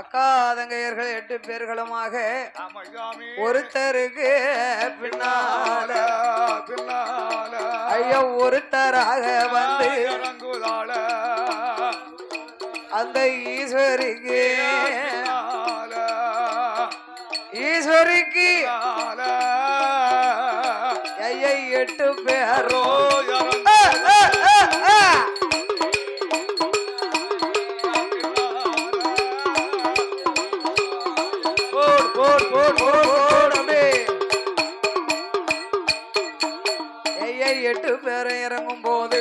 அக்கா தங்கையர்கள் 8 பேர்களுமாக ஒருத்தருக்கு பின்னால ஐயா ஒருத்தராக வந்து அந்த ஈஸ்வரிக்கு ஐயா 8 பேரோ ஐயா 8 பேரும் இறங்கும் போது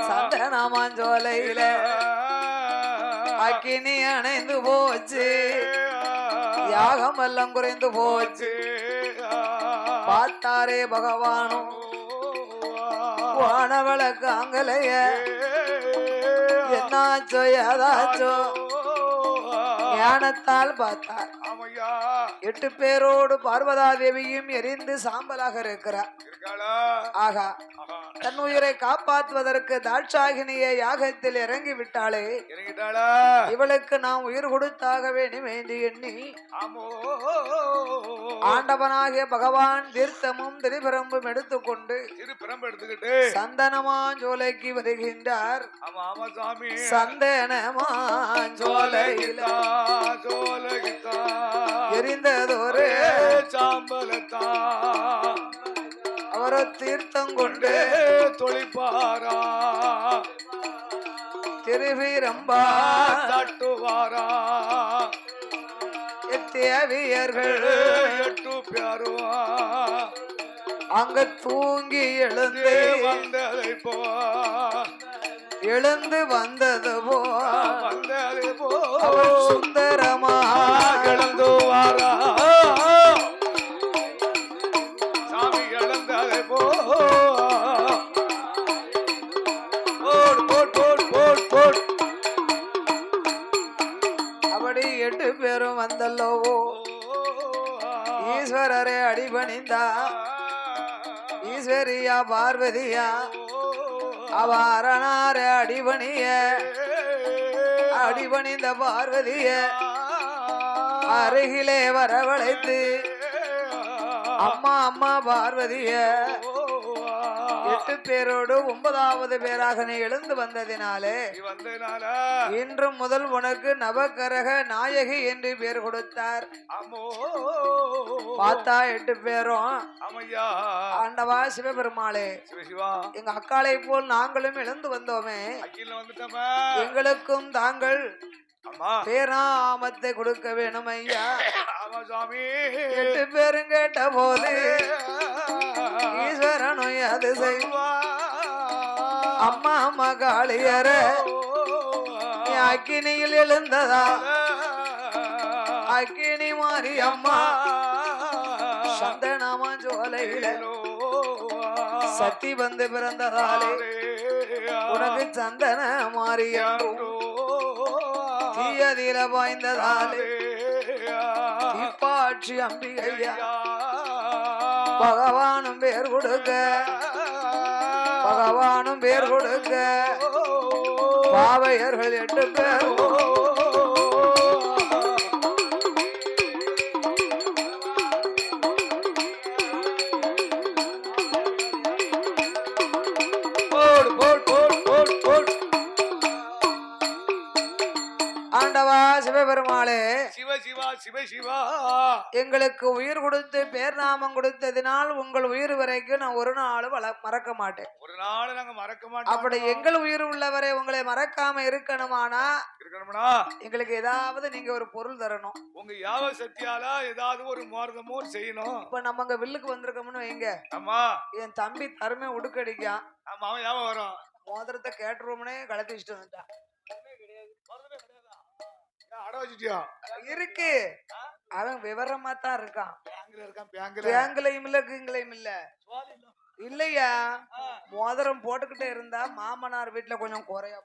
சந்தனமாஞ்சோலையில அக்கினி அணைந்து போச்சு, யாகம் எல்லாம் குறைந்து போச்சு. பார்த்தாரே பகவானும் வானவளக்காங்கலைய என்னாச்சோ ஏதாச்சோ ஞானத்தால் பார்த்தார். 8 பேரோடு பார்வதா தேவியும் எரிந்து சாம்பலாக இருக்கிறார். ஆகா, தன் உயிரை காப்பாற்றுவதற்கு தாட்சாகினியை யாகத்தில் இறங்கி விட்டாளே, இவளுக்கு நாம் உயிர் கொடுத்தாக வேண்டும் என்று எண்ணி ஆண்டவனாகிய பகவான் தீர்த்தமும் திரிபிரம்பும் எடுத்துக்கொண்டு சந்தனமாஞ்சோலைக்கு வருகின்றார். சந்தனமாஞ்சோலையில் எரிந்ததொரு சாம்பலத்தா அவரை தீர்த்தம் கொண்டு தொழிப்பாரா, திருவிரம்பா தட்டுவாரா. தேவியர்கள் 8 பேருவா அங்க தூங்கி எழுந்து வந்ததை போ எழுந்து வந்தது போ சுந்தரமா எழுந்து வாரா சாமி எழுந்ததை போ அப்படி 8 பேரும் வந்தல்லவோ ஈஸ்வரரே அடிபணிந்தா. ஈஸ்வரியா பார்வதியா அவ அரணார அடிபணிந்த பார்வதிய அருகிலே வரவழைத்து அம்மா அம்மா பார்வதிய 8 பேரோடு 9வது பேராக நீ எழுந்து வந்ததினாலே இன்று முதல் உனக்கு நவகரக நாயகி என்று பேர் கொடுத்தார். பார்த்தா 8 பேரும் ஆண்டவா சிவபெருமாளே, எங்க அக்காளை போல் நாங்களும் எழுந்து வந்தோமே, எங்களுக்கும் தாங்கள் பேராமத்தை கொடுக்க வேணும் ஐயா. 8 பேரும் கேட்ட போது ஈஸ்வரனும் அது செய்வா. அம்மா அம்மா காளியர அக்கினியில் எழுந்ததா, அக்கினி மாறி அம்மா சந்தனமாஞ்சோலையில சக்தி வந்து பிறந்ததாலே உனக்கு சந்தன மாறி தீயதில பாய்ந்ததாலே இப்பாட்சி அம்பிகையா பகவானும் பேர் கொடுக்க, பகவானும் பேர் கொடுக்க பாவையர்கள் 8 பேர் ஆண்டவா சிவபெருமாளே, சிவசிவா எங்களுக்கு உயிர் கொடுத்து பேர் நாமம் கொடுத்ததினால் உங்கள் உயிர் வரைக்கும் நான் ஒரு நாள் மறக்க மாட்டேன். அப்படி எங்கள் உயிர் உள்ளவரை உங்களை மறக்காம இருக்கணுமானா எங்களுக்கு ஏதாவது நீங்க ஒரு பொருள் தரணும். உங்க யாவ சக்தியால ஏதாவது ஒரு மோர்தமோ செய்யணும். இப்ப நம்ம அங்க வில்லுக்கு வந்திருக்கோம்னு வைங்க, என் தம்பி தருமை உடுக்கடிக்கான், வரும் மோதிரத்தை கேட்டுருவோம்னே கலத்தி வச்சுட்டு வந்துட்டான். இருக்கு அவன் விவரமா தான் இருக்கான். பேங்க்லயும் இல்ல கிங்களையும் இல்ல இல்லையா. மோதிரம் போட்டுக்கிட்டே இருந்தா மாமனார் வீட்டுல கொஞ்சம் குறையா.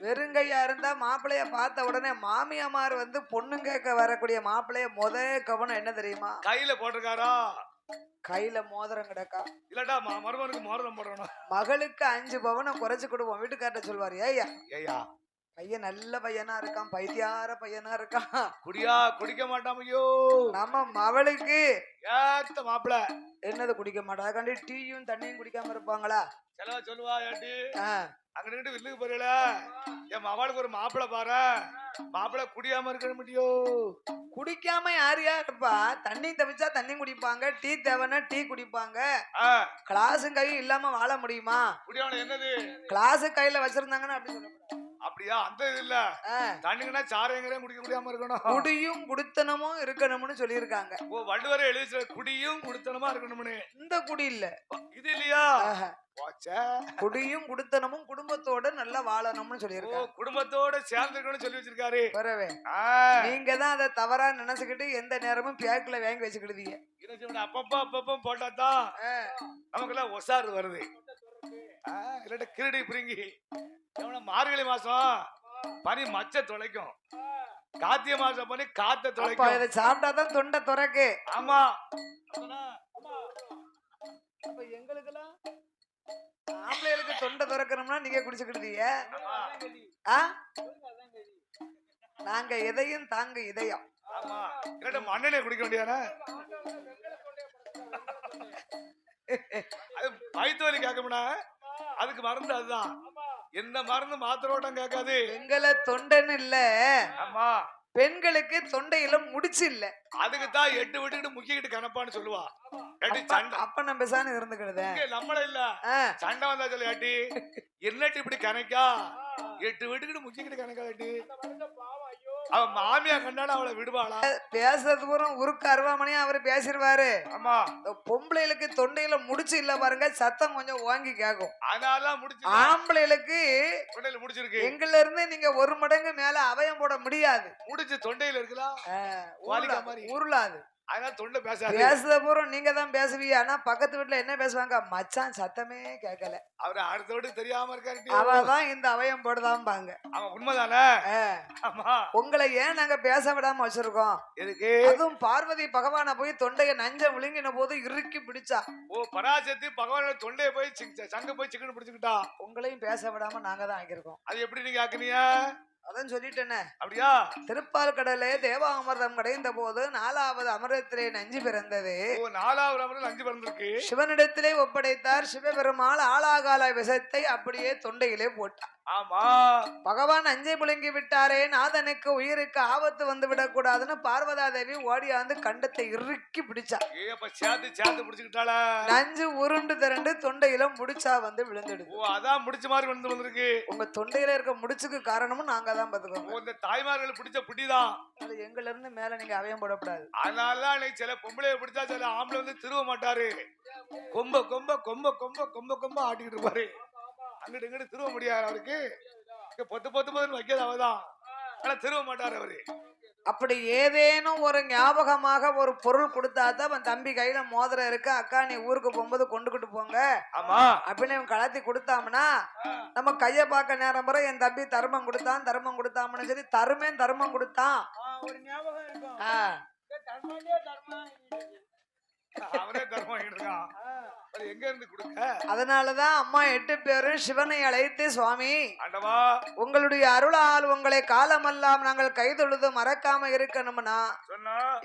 வெறுங்கையா இருந்தா மாப்பிள்ளைய பார்த்த உடனே மாமியாமார் வந்து பொண்ணு கேட்க வரக்கூடிய மாப்பிள்ளைய கவனம் என்ன தெரியுமா? கையில போட்டிருக்காரா, கையில மோதிரம் கிடக்கா, இல்லடா மருமனுக்கு மோதிரம் போடணும். மகளுக்கு 5 பவனம் குறைச்சு கொடுப்போம் வீட்டுக்கார்ட்ட சொல்வாரு. ஏய்யா பையன் நல்ல பையனா இருக்கான், பைத்தியார பையனா இருக்கான். குடிக்க மாட்டான். ஐயோ நம்ம அவளுக்கு ஏத்த மாப்பிள என்னது குடிக்க மாட்டா? அதுக்காண்டி டீயும் தண்ணியும் குடிக்காம இருப்பாங்களா? செலவா சொல்லுவா ஏட்டி அங்க நின்று வில்லுக்கு போறீல, என் அவளுக்கு ஒரு மாப்பிள பாரு, மாப்பிள குடியாம இருக்க முடியும். குடிக்காம யார் இருப்பா? தண்ணி தவிச்சா தண்ணி குடிப்பாங்க, டீ தேவைன்னா டீ குடிப்பாங்க. கிளாஸும் கையும் இல்லாம வாழ முடியுமா? குடியாம என்னது கிளாஸு கையில வச்சிருந்தாங்கன்னா அப்படி சொல்ல அப்படியா? அந்த இது இல்ல, தண்ணிங்கன்னா சாரையங்கரையும் குடிக்க முடியாம இருக்கணும், குடியும் குடுத்தனமும் இருக்கணும்னு சொல்லியிருக்காங்க. ஓ வள்ளுவரை எழுதி குடியும் குடுத்தனமா இருக்கணும்னு. இந்த குடி இல்ல இது இல்லையா? குடியும் குடுத்தனமும் குடும்பத்தோட நல்லா வாழணும்னு சொல்லியிருக்காங்க. குடும்பத்தோட சேர்ந்துக்கணும்னு சொல்லி வச்சிருக்காரு. வரவே நீங்க தான் அதை தவறா நினைச்சுக்கிட்டு எந்த நேரமும் பேக்குல வாங்கி வச்சுக்கிடுவீங்க. அப்பப்ப போட்டாதான் நமக்கு எல்லாம் ஒசாரு வருது. இல்லாட்ட கிரடி பிரிங்கி மார்கழி மாசம் பனி மச்ச தொலைக்கும், கார்த்திகை மாசம் பனி காத்த தொலைக்கும். இதை சாப்பிட்டாதான் தொண்டை துறக்கு. ஆமா, அப்ப எங்களுக்கெல்லாம் ஆம்பளைகளுக்கு தொண்டை துறக்கணும்னா நீங்க குடிச்சுக்கிடுவீங்க. நாங்க எதையும் தாங்க இதயம். ஆமா, இல்லாட்ட மண்ணெண்ணெய் குடிக்க வேண்டியானே. அது வயிற்று வலி கேட்கணும்னா அதுக்கு மருந்து அதுதான். எந்த மருந்து மாத்திரோட்டம் கேட்காது. எங்களை தொண்டைன்னு இல்ல, ஆமா பெண்களுக்கு தொண்டையில முடிச்சு இல்ல, அதுக்கு தான் 8 விட்டுக்கிட்டு முக்கிக்கிட்டு கணப்பான்னு சொல்லுவா. அப்ப நம்ம பேசானு இருந்துக்கிடுத நம்மள இல்ல சண்டை வந்தா சொல்லு ஏட்டி என்னட்டு இப்படி கணக்கா 8 விட்டுக்கிட்டு முக்கிக்கிட்டு கணக்காட்டி அவன் மாமியா கண்டாலும் அவளை விடுவாளா? பேசுறது பூரா உருக்கு அருவாமணியா அவரு பேசிடுவாரு. ஆமா, பொம்பளைகளுக்கு தொண்டையில முடிச்சு இல்ல பாருங்க, சத்தம் கொஞ்சம் வாங்கி கேக்கும். அதனால முடிச்சு ஆம்பளைகளுக்கு தொண்டையில முடிச்சிருக்கு. எங்கள்ல இருந்து நீங்க ஒரு மடங்கு மேல அவயம் போட முடியாது. முடிச்சு தொண்டையில இருக்கலாம், உருளாது. அதனால தொண்டை பேசாது. பேசுற பூரா நீங்க தான் பேசுவீங்க. ஆனா பக்கத்து வீட்டுல என்ன பேசுவாங்க, மச்சான் சத்தமே கேட்கல, அவரு அடுத்த வீட்டு தெரியாம இருக்காரு, அவதான் இந்த அவயம் போடுதாம்பாங்க. அவன் உண்மைதானே? ஆமா, உங்களை ஏன் நாங்க பேச விடாம வச்சிருக்கோம்? எதுக்கு? அதுவும் பார்வதி பகவான போய் தொண்டைய நஞ்ச விழுங்கின போது இறுக்கி பிடிச்சா. ஓ பராசக்தி பகவானோட தொண்டைய போய் சங்க போய் சிக்கன் பிடிச்சுக்கிட்டா. உங்களையும் பேச விடாம நாங்க தான் ஆக்கியிருக்கோம். அது எப்படி நீங்க ஆக்குனீங்க? அதான் சொல்லிட்டேனே. அப்படியா? திருப்பால் கடலே தேவாமிர்தம் கடைந்த போது 4வது அமிர்தத்திலே நஞ்சு பிறந்தது. 4வது அமிர்தம் நஞ்சு பிறந்திருக்கு. சிவனிடத்திலே ஒப்படைத்தார். சிவபெருமாள் ஆலாகால விஷத்தை அப்படியே தொண்டையிலே போட்டார். ஆமா, பகவான் நஞ்சை முழுங்கி விட்டாரே, நாதனுக்கு உயிருக்கு ஆபத்து வந்து விடக்கூடாதுன்னு பார்வதா தேவி ஓடியாந்து கண்டத்தை இறுக்கி பிடிச்சா. சேர்த்து பிடிச்சுக்கிட்டாளா? நஞ்சு உருண்டு திரண்டு தொண்டையில முடிச்சா வந்து விழுந்துடுது. ஓ அதான் முடிச்ச மாதிரி வந்து வந்திருக்கு. உங்க தொண்டையில இருக்க முடிச்சுக்கு காரணமும் நாங்க தான் பாத்துக்கோங்க. இந்த தாய்மார்கள் பிடிச்ச புட்டிதான். அது எங்கல இருந்து மேல நீங்க அவயம் போடக்கூடாது. அதனாலதான் சில பொம்பளைய பிடிச்சா சில ஆம்பளை வந்து திருவ மாட்டாரு, கொம்ப கொம்ப கொம்ப கொம்ப கொம்ப கொம்ப ஆட்டிக்கிட்டு இருப்பாரு. அங்கிட்டு இங்கிட்டு திருவ முடியாது அவருக்கு. பொத்து பொத்து பொத்துன்னு வைக்கிறது அவதான், ஆனா திருவ மாட்டாரு அவரு. அப்படி ஏதேனும் ஒரு ஞாபகமாக ஒரு பொருள் கொடுத்தாதான் அவன் தம்பி கையில மோதிரம் இருக்கு, அக்கா நீ ஊருக்கு போகும்போது கொண்டுகிட்டு போங்க அப்படின்னு இவன் கலத்தி கொடுத்தாம்னா நம்ம கைய பார்க்க நேரம் பிற என் தம்பி தர்மம் கொடுத்தான்னு சொல்லி தர்மம் கொடுத்தான் ஒரு ஞாபகம் இருக்கும். அவனே தர்மம் இருக்கான். எங்க இருந்து கொடுக்க? அதனாலதான் அம்மா 8 பேரும் சிவனை அழைத்து, சுவாமி ஆண்டவா உங்களுடைய அருளால் உங்களை காலமெல்லாம் நாங்கள் கைதொழுது மறக்காம இருக்கணும்னா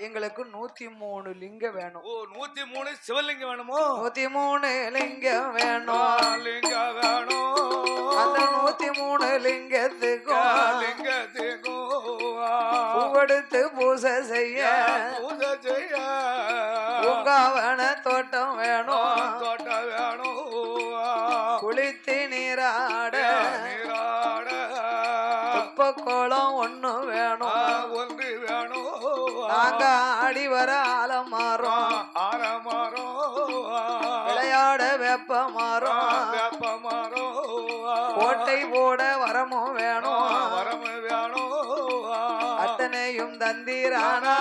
எங்களுக்கு 103 லிங்கம் வேணும். ஓ 103 சிவலிங்கம் வேணுமோ? 103 லிங்கம் வேணும். லிங்கம் வேணும். அந்த 103 லிங்கத்துக்கும் பூவெடுத்து பூசை செய்ய உங்காவன தோட்டம் வேணும். குளித்து நீராட உப்ப கோலம் ஒண்ணு வேணும். நாங்க ஆடி வர ஆலமரம் விளையாட வெப்ப மரம் கோட்டை போட வரமும் வேணும். அத்தனையும் தந்தீரானா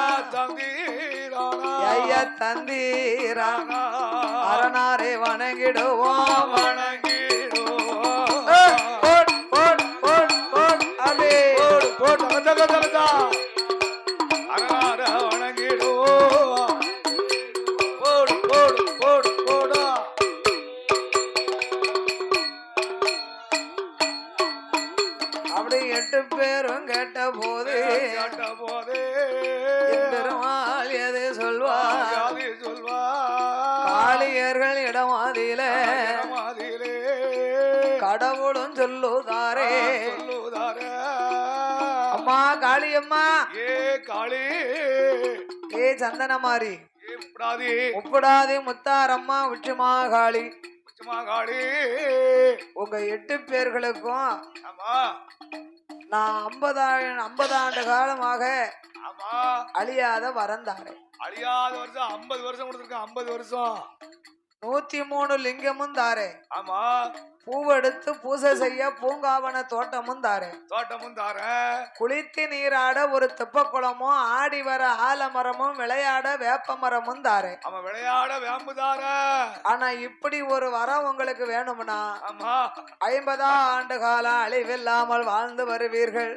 ஐயா தந்தீரானா அரணாரை வணங்கிடுவோம். அப்படி 8 பேரும் கேட்ட போது பெருமாள் எது சொல்வார் காளியர்கள் இடமாதிலே கடவுளும் சொல்லுதாரே அம்மா காளியம்மா காளி ஏ சந்தனமாரி உப்படாதி முத்தாரம்மா உச்சிமா காளி உங்க 8 பேர்களுக்கும் நான் 50 ஆண்டு காலமாக அழியாத வரந்தாரேன். அழியாத வருஷம் 50 வருஷம் கொடுத்துருக்கேன். 50 வருஷம் 103 லிங்கமும் தாரே. ஆமா. பூவெடுத்து பூசை செய்ய பூங்காவன தோட்டமும் தாரே. குளித்து நீராட ஒரு தெப்ப குளமும் ஆடி வர ஆலமரமும் விளையாட வேப்ப மரமும் தாரே. அவன் விளையாட வேம்பு தார. ஆனா இப்படி ஒரு வரம் உங்களுக்கு வேணும்னா 50 ஆண்டு காலம் அழிவில்லாமல் வாழ்ந்து வருவீர்கள்.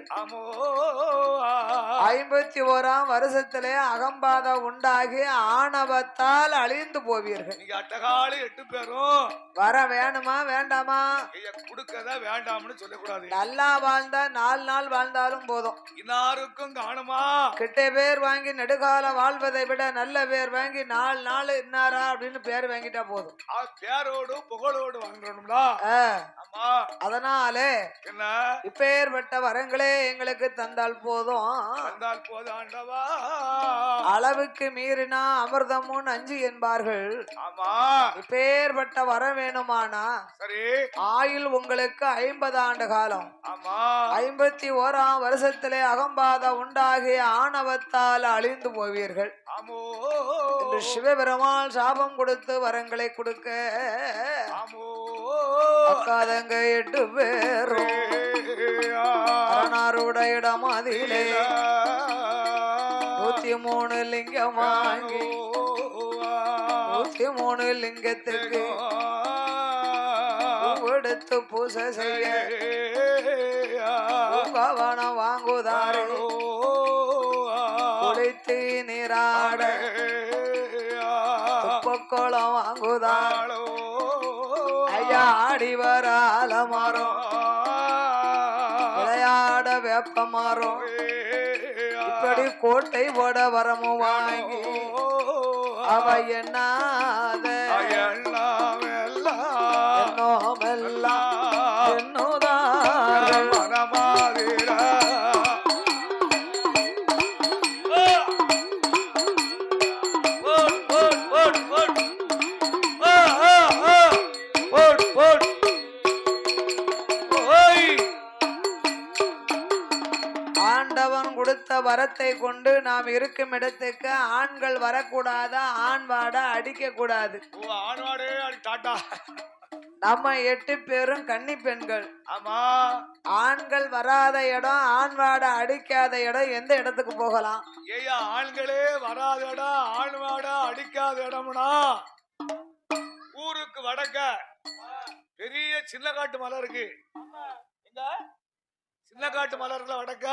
51ஆம் வருஷத்திலே அகம்பாத உண்டாகி ஆணவத்தால் அழிந்து போவீர்கள். நீங்க அட்டகாலி 8 பேரும் வர வேணுமா வேண்டாமா? குடுக்கதா வேண்டாம்னு சொல்லக்கூடாது. நல்லா வாழ்ந்தா 4 நாள் வாழ்ந்தாலும் போதும். இன்னாருக்கும் காணுமா? கிட்ட பேர் வாங்கி நெடுகால வாழ்வதை விட நல்ல பேர் வாங்கி 4 நாள் இன்னாரா அப்படின்னு பேர் வாங்கிட்டா போதும். பேரோடு புகழோடு வாங்கணும்ல. அதனாலே என்ன இப்பேற்பட்ட வரங்களே எங்களுக்கு தந்தால் போதும். ஆண்டவா. அளவுக்கு மீறினா அமிர்தமும் நஞ்சு என்பார்கள். ஆமா. இப்பேற்பட்ட வர வேணுமானா சரி ஆயுள் உங்களுக்கு 50 ஆண்டு காலம். ஆமா. 51ஆம் வருஷத்திலே அகம்பாத உண்டாகி ஆணவத்தால் அழிந்து போவீர்கள். என்று சிவபெருமாள் சாபம் கொடுத்து வரங்களை கொடுக்க அக்காதங்க 8 பேரும் அரணாருடைய இடமாதிலே 103 லிங்கம் வாங்கி 103 லிங்கத்துக்கு எடுத்து பூசை செய்ய பவனம் வாங்குதாரே. குளித்து நீராட துப்பக்கோளம் வாங்குதாரோ. ஐயா ஆடி வர ஆலமரம் விளையாட வேப்ப மரம் இப்படி கோட்டை போட வரமும் வாங்கி அவ என்னாத ஆண்டவன் கொடுத்த வரத்தை கொண்டு நாம் இருக்கும் இடத்துக்கு ஆண்கள் வரக்கூடாதா, ஆண் வாட அடிக்க கூடாது. நம்ம 8 பேரும் கன்னி பெண்கள். ஆமா. ஆண்கள் வராத இடம், ஆண் வாட அடிக்காத இடம் எந்த இடத்துக்கு போகலாம்? ஏயா ஆண்களே வராத இடம், ஆண் வாட அடிக்காத இடம்னா ஊருக்கு வடக்க பெரிய சின்ன காட்டு மலை இருக்கு. சின்ன காட்டு மலை இருக்குல்ல வடக்க,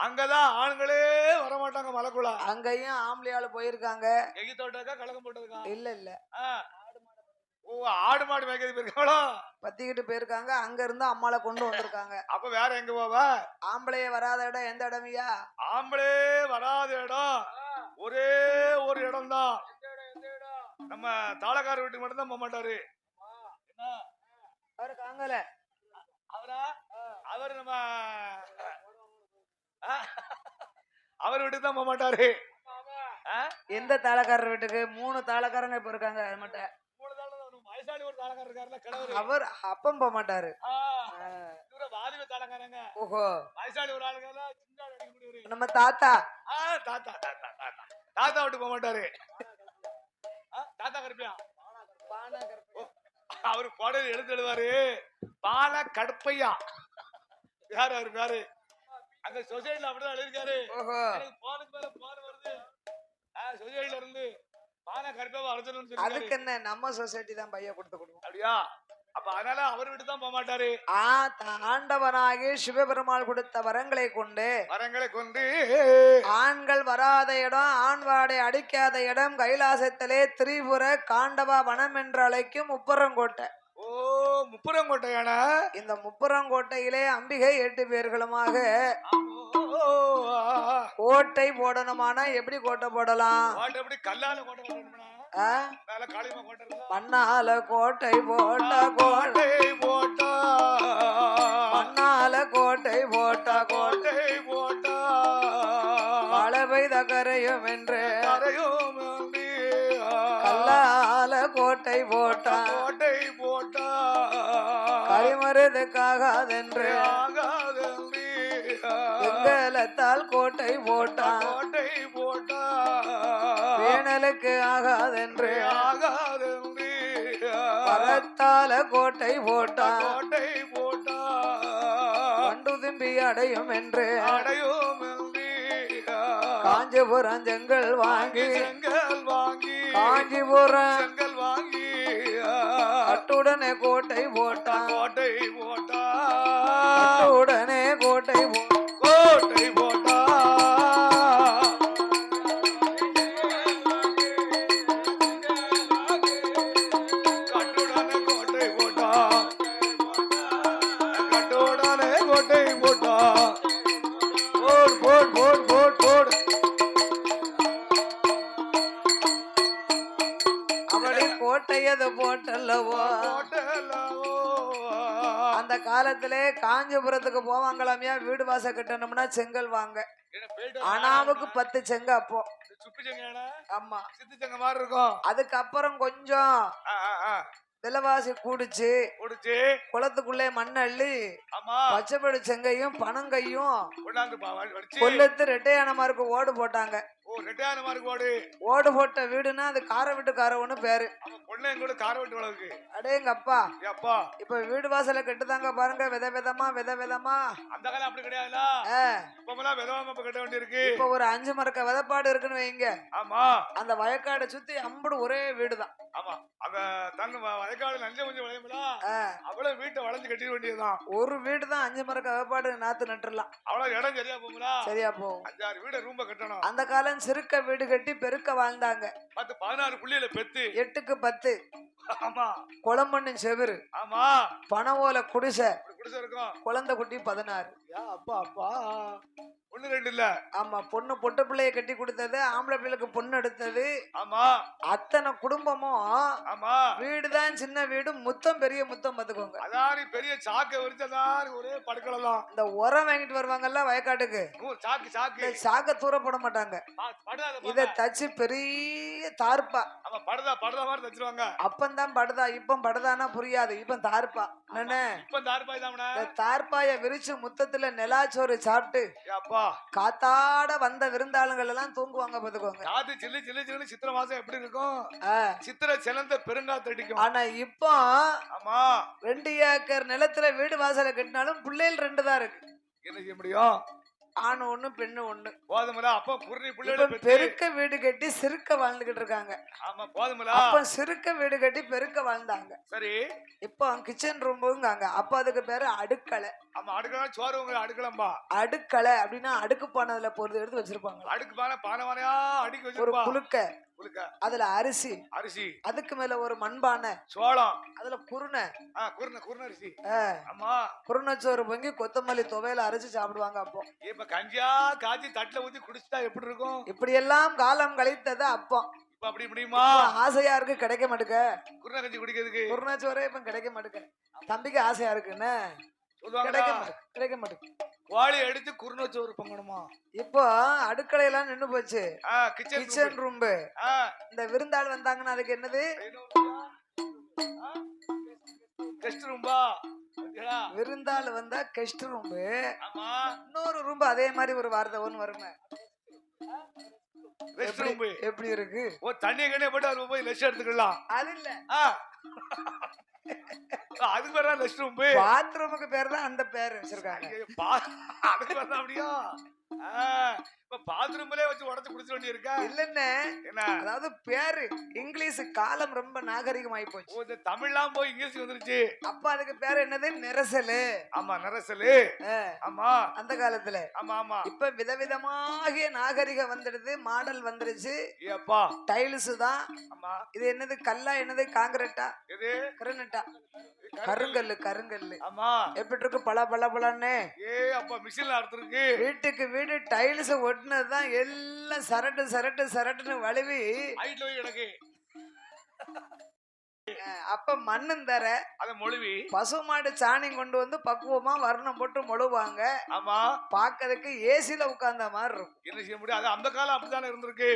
அங்கதான் ஆண்களே வரமாட்டாங்க மலைக்குள்ள. அங்கேயும் ஆம்பளையாளு போயிருக்காங்க. எகி தோட்டக்கா கலகம் போட்டதுக்கா? இல்ல இல்ல. ஓ ஆடு மாடு மேய்க்கிறது போயிருக்காங்களோ? பத்திக்கிட்டு போயிருக்காங்க. அங்க இருந்து அம்மாளை கொண்டு வந்திருக்காங்க. அப்ப வேற எங்க போவா? ஆம்பளையே வராத இடம் எந்த இடமையா? ஆம்பளே வராத இடம் ஒரே ஒரு இடம் தான். நம்ம தாளக்கார வீட்டுக்கு மட்டும் தான் போக மாட்டாரு. அவரு காங்கல அவரா? அவரு நம்ம அவர் வீட்டுக்கு தான் போக மாட்டாரு. எந்த தாளக்காரர் வீட்டுக்கு? 3 தாளக்காரங்க இப்ப இருக்காங்க. அது மட்டும் அவர் அப்பம் போக மாட்டாரு. ஓஹோ. நம்ம தாத்தா தாத்தா விட்டு போக மாட்டாரு. தாத்தா கருப்பியா? அவரு கோடையில் எழுத்து எழுவாரு பால கடுப்பையா. யாரு அவரு பேரு? அங்க சொசைட்டில அப்படிதான் எழுதிருக்காரு. போனுக்கு மேல போன் வருது. சொசைட்டில இருந்து அதுக்கு என்ன, நம்ம சொசைட்டி தான் பைய கொடுத்து கொடுக்கும். அப்படியா? அப்ப அதனால அவர் வீட்டு தான் போக மாட்டாரு. ஆண்டவனாகி சிவபெருமாள் கொடுத்த வரங்களை கொண்டு ஆண்கள் வராத இடம், ஆண் வாடை அடிக்காத இடம் கைலாசத்திலே திரிபுர காண்டவா வனம் என்று அழைக்கும் உப்பரங்கோட்டை. ஓ முப்புறங்கோட்டையான இந்த முப்புறங்கோட்டையிலே அம்பிகை 8 பேர்களுமாக கோட்டை போடணுமானா எப்படி கோட்டை போடலாம்? எப்படி கல்லால கோட்டை போடணும்னா காளிமா கோட்டை மண்ணால கோட்டை போட்ட கோட்டை போட்டா மண்ணால கோட்டை போட்ட கோட்டை போட்டா மழை பெய்த கரையும் என்று கரையும் கல்லால கோட்டை போட்டா கோட்டை போட்டா கரிமருதுக்காகாதென்று வெங்கலத்தால் கோட்டை போட்டா கோட்டை போட்டா பேணலுக்கு ஆகாதென்று பரத்தால கோட்டை போட்டா கோட்டை போட்டா பண்டு திரும்பி அடையும் என்று அடையும் காஞ்சிபுரம் செங்கல் வாங்கி செங்கல் வாங்கி காஞ்சிபுரம் செங்கல் வாங்கி அட்டுடனே கோட்டை போட்டா கோட்டை போட்டா அட்டுடனே கோட்டை கோட்டை போட்டா கட்டுடனே கோட்டை போட்டா கட்டுடனே கோட்டை போட்டா boat boat boat boat boat அப்படி கோட்டையது போட்டல்லவோ. அந்த காலத்திலே காஞ்சிபுரத்துக்கு போவாங்களாமியா, வீடு வாச கட்டணும்னா செங்கல் வாங்க. அனாவுக்கு 10 செங்க அப்போ. ஆமா, சித்து மாதிரி இருக்கும். அதுக்கப்புறம் கொஞ்சம் விலைவாசி கூடிச்சு குளத்துக்குள்ளே மண் அள்ளி பச்சைப்படி செங்கையும் பனங்கையும் கொல்லத்து ரெட்டையானமாருக்கு ஓடு போட்டாங்க. ஓடு போட்ட வீடுனா அது கார வீட்டுக்கார ஒண்ணு பேரு. அடேங்கப்பா, இப்ப வீடு வாசல கட்டுதாங்க பாருங்க, வித விதமா வித விதமா. அந்த காலம் அப்படி கிடையாதுல, கட்ட வேண்டியிருக்கு. இப்ப ஒரு 5 மரக்க விதப்பாடு இருக்குன்னு வைங்க. ஆமா, அந்த வயக்காடை சுத்தி அம்புடு ஒரே வீடுதான். ஆமா, அந்த தன் வயக்காடு நஞ்ச கொஞ்சம் விளையும்ல, அவ்வளவு வீட்டை வளைஞ்சு கட்டிட வேண்டியதுதான். ஒரு வீடு தான் 5 மரக்க விதப்பாடு நாத்து நட்டுலாம். அவ்வளவு இடம் சரியா போகுங்களா? சரியா போகும். 5-6 வீடு ரூம்ப கட்டணும். அந்த காலம் சிறுக்க வீடு கட்டி பெருக்க வாழ்ந்தாங்க. 10-16 புள்ளியில பெத்து 8க்கு 10. ஆமா, குளமண்ணு செவரு. ஆமா, பனை ஓல குடிசை இருக்கும். குழந்தை குட்டி 16. அப்பா அப்பா, 1-2 இல்ல. ஆமா, பொண்ணு பொட்ட பிள்ளைய கட்டி கொடுத்தது, ஆம்பளை பிள்ளைக்கு பொண்ணு எடுத்தது. ஆமா, அத்தனை குடும்பமும். ஆமா, வீடுதான் சின்ன வீடு, முத்தம் பெரிய முத்தம் பாத்துக்கோங்க. அதாரி பெரிய சாக்க விரிச்சதான் ஒரே படுக்கலாம். இந்த உரம் வாங்கிட்டு வருவாங்கல்ல வயக்காட்டுக்கு, சாக்க தூர போட மாட்டாங்க. இத தச்சு பெரிய தார்ப்பா. படுதா மாதிரி தச்சிருவாங்க. அப்பந்தான் படுதா, இப்ப படுதானா புரியாது. இப்ப தார்ப்பா தார்ப்பாய விரிச்சு முத்தத்துல நிலாச்சோறு சாப்பிட்டு காத்தாட வந்த விருந்தாளுங்கள் எல்லாம் தூங்குவாங்க பாத்துக்கோங்க. காத்து சில்லு சில்லு சில்லு சித்திரை மாசம் எப்படி இருக்கும்? சித்திரை சிலந்த பெருங்காத்து அடிக்கும். ஆனா இப்போ ஆமா, 2 ஏக்கர் நிலத்துல வீடு வாசலை கட்டினாலும் பிள்ளைகள் 2 தான் இருக்கு. என்ன செய்ய முடியும்? ஆணு 1 பெண்ணு 1. போதுமல, அப்ப புர்ணி பிள்ளைகளை பெருக்க வீடு கட்டி சிறுக்க வாழ்ந்துகிட்டு இருக்காங்க. ஆமா, போதுமல, அப்ப சிறுக்க வீடு கட்டி பெருக்க வாழ்ந்தாங்க. சரி, இப்போ கிச்சன் ரூமுங்காங்க. அப்ப அதுக்கு பேரு அடுக்களை. ஆமா, அடுக்கலை சோறு அடுக்கலம்பா. அடுக்களை அப்படின்னா அடுக்கு பானையில பொறுத்து எடுத்து வச்சிருப்பாங்க. அடுக்கு பானை பானையா அடுக்கி ஒரு வச்சிருப்பா. குலுக்க, அதுல அரிசி, அதுக்கு மேல ஒரு மண்பானை சோளம், அதுல குருணை அரிசி. ஆமா, குருணைச்சோறு பொங்கி கொத்தமல்லி துவையில அரைச்சு சாப்பிடுவாங்க. அப்போ இப்ப கஞ்சியா காய்ச்சி தட்டுல ஊத்தி குடிச்சுட்டா எப்படி இருக்கும்? இப்படி எல்லாம் காலம் கழித்தது அப்போ. இப்ப அப்படி முடியுமா? ஆசையா இருக்கு, கிடைக்க மாட்டுக்க. குருணை கஞ்சி குடிக்கிறதுக்கு குருணைச்சோறே இப்ப கிடைக்க மாட்டுக்க. தம்பிக்கு ஆசையா இருக்குன்னு கிடைக்க மாட்டுக்கு. வாளி எடுத்து குருணைச்சோறு பொங்கணுமா? இப்போ அடுக்களை எல்லாம் நின்னு போச்சு. Kitchen room. இந்த விருந்தாள் வந்தாங்கன்னா அதுக்கு என்னது? கெஸ்ட் ரூம்பா. விருந்தாள் வந்தா கெஸ்ட் ரூம். இன்னொரு ரூம் அதே மாதிரி ஒரு வார்த்தை ஒண்ணு வருமே, ரெஸ்ட் ரூம். எப்படி இருக்கு? ஓ, தண்ணி கண்ணே போட்டு அது போய் ரெஸ்ட் எடுத்துக்கலாம். அது இல்ல, அதுக்கு பேர் தான் ரெஸ்ட் ரூம். பாத்ரூமுக்கு பேர் தான் அந்த பேர் வச்சிருக்காங்க. அதுக்கு பேர் தான் அப்படியா? பாத்ரூம்லயே வச்சு உடச்சு குடிச்ச வேண்டி இருக்கா? இல்லன்னு, அதாவது பேரு இங்கிலீஷ் காலம் ரொம்ப நாகரிகமாயி போச்சு. தமிழ்லாம் போய் இங்கிலீஷ் வந்துருச்சு. அப்ப அதுக்கு பேரு என்னது? நெரசலு. ஆமா, நெரசலு. ஆமா, அந்த காலத்துல. ஆமா ஆமா. இப்ப விதவிதமாகிய நாகரிகம் வந்துடுது, மாடல் வந்துருச்சு. ஏப்பா, டைல்ஸ் தான். ஆமா, இது என்னது? கல்லா என்னது? காங்கிரீட்டா? இது கிரானைட். வந்துட்டா. கருங்கல்லு கருங்கல்லு. ஆமா. எப்படி இருக்கு? பல பல பலன்னு. அப்ப மிஷின்ல அறுத்துருக்கு. வீட்டுக்கு வீடு டைல்ஸ் ஒட்டினதுதான் எல்லாம் சரட்டு சரட்டு சரட்டுன்னு வழுவி ஹைட்ல போய் கிடக்கு. அப்ப மண்ணும் தர அத மொழுவி பசுமாடு சாணி கொண்டு வந்து பக்குவமா வர்ணம் போட்டு மொழுவாங்க. ஆமா. பாக்கிறதுக்கு ஏசில உட்கார்ந்த மாதிரி இருக்கும். என்ன செய்ய முடியாது? அந்த காலம் அப்படித்தானே இருந்திருக்கு.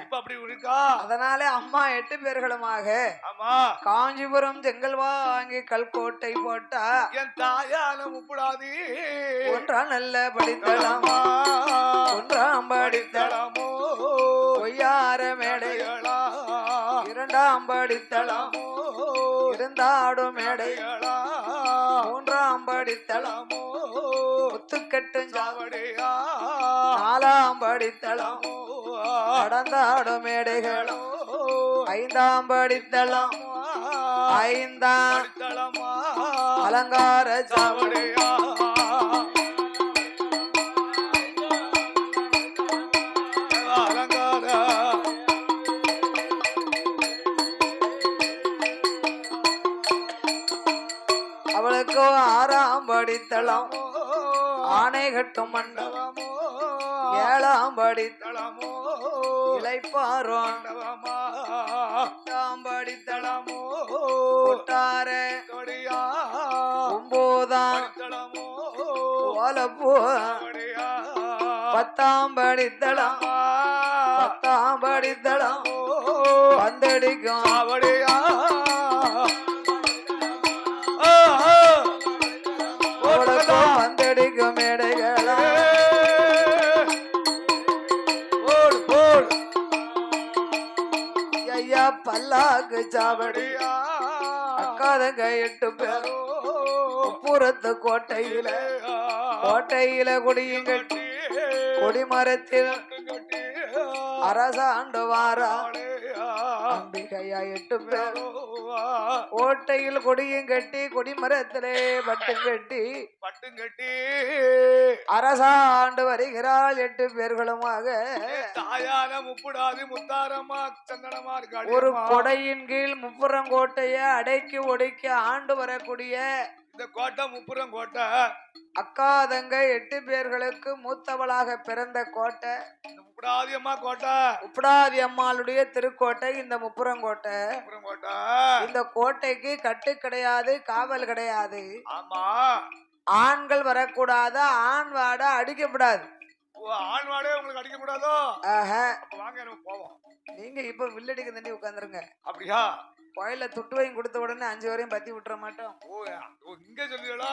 இப்ப அப்படி இருக்கா? அதனால அம்மா 8 பேர்களுமாக ஆமா காஞ்சிபுரம் செங்கல் வாங்கி கல்கோட்டை போட்டா என் தாயால முப்படாது ஒன்றா நல்ல படித்தலாமா ஒன்றாம் படித்தலாமோ பொய்யார மேடைகளா இரண்டாம் படித்தலாமோ இருந்தாடும் மேடைகளா மூன்றாம் படித்தலாமோ ஒத்துக்கட்டும் சாவடியா நாலாம் படித்தலாமோ நடந்தாடும் மேடைகளோ ஐந்தாம் படித்தலாம் ஐந்தாம் அலங்கார சாவடியா அவளுக்கு ஆறாம் படித்தளம் ஆணை கட்டும் மண்டபமோ ஏழாம் படித்தளமோ இளைப்பாரோ எட்டாம் படித்தளமோ ஒட்டார ஒன்பதாம் ஓலப்பூ பத்தாம் படித்தளம் பத்தாம் படித்தளம் வந்தடிக்கும் அவடியா வந்தடிக்கும் மேடைகளா ஐயா பல்லாக்கு சாவடியா அக்காதங்க 8 பேரும் புறத்து கோட்டையில கோட்டையில குடியும் கட்டி கொடிமரத்தில் அரசாண்டு வாரா அம்பிகையா 8 பேர் கோட்டையில் கொடியும் கட்டி கொடிமரத்திலே பட்டும் கட்டி அரசாண்டு வருகிறாள் 8 பேர்களுமாக. தாயான முப்புடாது முத்தாரம்மா சந்தனமா இருக்காள். ஒரு கொடையின் கீழ் முப்புறங்கோட்டைய அடைக்கி ஒடுக்கி ஆண்டு வரக்கூடிய இந்த கோட்டை முப்புறம் கோட்டை அக்காதங்க 8 பேர்களுக்கு மூத்தவளாக பிறந்த கோட்டை உப்படாதி அம்மா கோட்டை. உப்படாதி அம்மாளுடைய திருக்கோட்டை இந்த முப்புறங்கோட்டை. இந்த கோட்டைக்கு கட்டு கிடையாது, காவல் கிடையாது. ஆமா. ஆண்கள் வரக்கூடாது, ஆண் வாட அடிக்கப்படாது. ஆண் வாடே உங்களுக்கு அடிக்க கூடாதோ? வாங்க நம்ம போவோம். நீங்க இப்ப வில்லடிக்க தண்டி உட்கார்ந்துருங்க. அப்படியா? கோயில துட்டுவையும் கொடுத்த உடனே 5 வரையும் பத்தி விட்டுற மாட்டோம். இங்க சொல்லிடா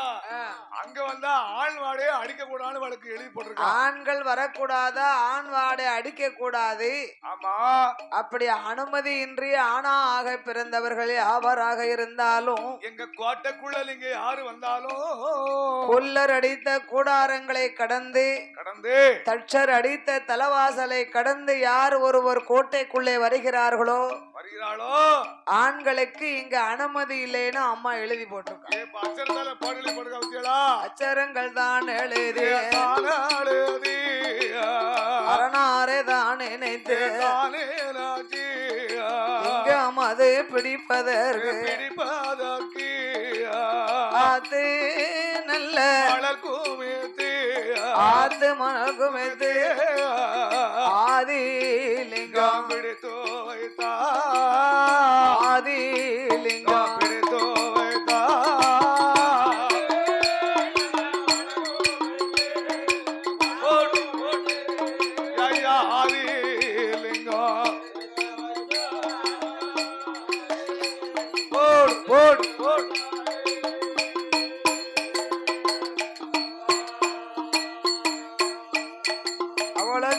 அங்க வந்தா ஆண் வாடே அடிக்க கூடாதுன்னு வழக்கு எழுதி போட்டிருக்க. ஆண்கள் வரக்கூடாது, ஆண் வாடை அடிக்க கூடாது. ஆமா. அப்படி அனுமதி இன்றி ஆணாக பிறந்தவர்கள் யாவராக இருந்தாலும் எங்க கோட்டைக்குள்ள நீங்க யாரு வந்தாலும் கொல்லர் அடித்த கூடாரங்களை கடந்து தட்சர் அடித்த தலவாசலை கடந்து யார் ஒருவர் கோட்டைக்குள்ளே வருகிறார்களோ ஆண்களுக்கு இங்க அனுமதி இல்லைன்னு அம்மா எழுதி போட்டிருக்காங்க. அச்சரங்கள் தான் எழுதி அரணாரே தான் நினைத்து இங்க மது பிடிப்பதற்கு ஆத்து நல்ல ஆத்து மனகுமெத்து ஆதி லிங்கம் பிடித்து வைத்தா ஆதி லிங்கம் பிடித்து வைத்தா ஆதி லிங்கம் போட் போட் போட்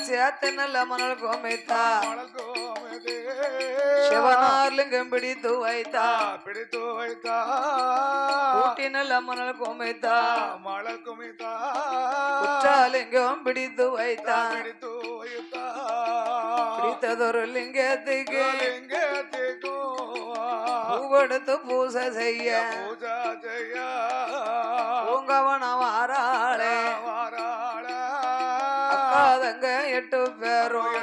சேத்த நல்ல மணல் கோமைத்தா சிவனார் லிங்கம் பிடித்து வைத்தா ஊட்டி நல்ல மணல் கோமைத்தா மணல் கோமைத்தா குற்றாலிங்கம் பிடித்து வைத்தா பிடித்ததொரு லிங்கத்துக்கு பூவெடுத்து பூசை செய்ய பூங்கவன வாராளே அக்காதங்க 8 பேரும்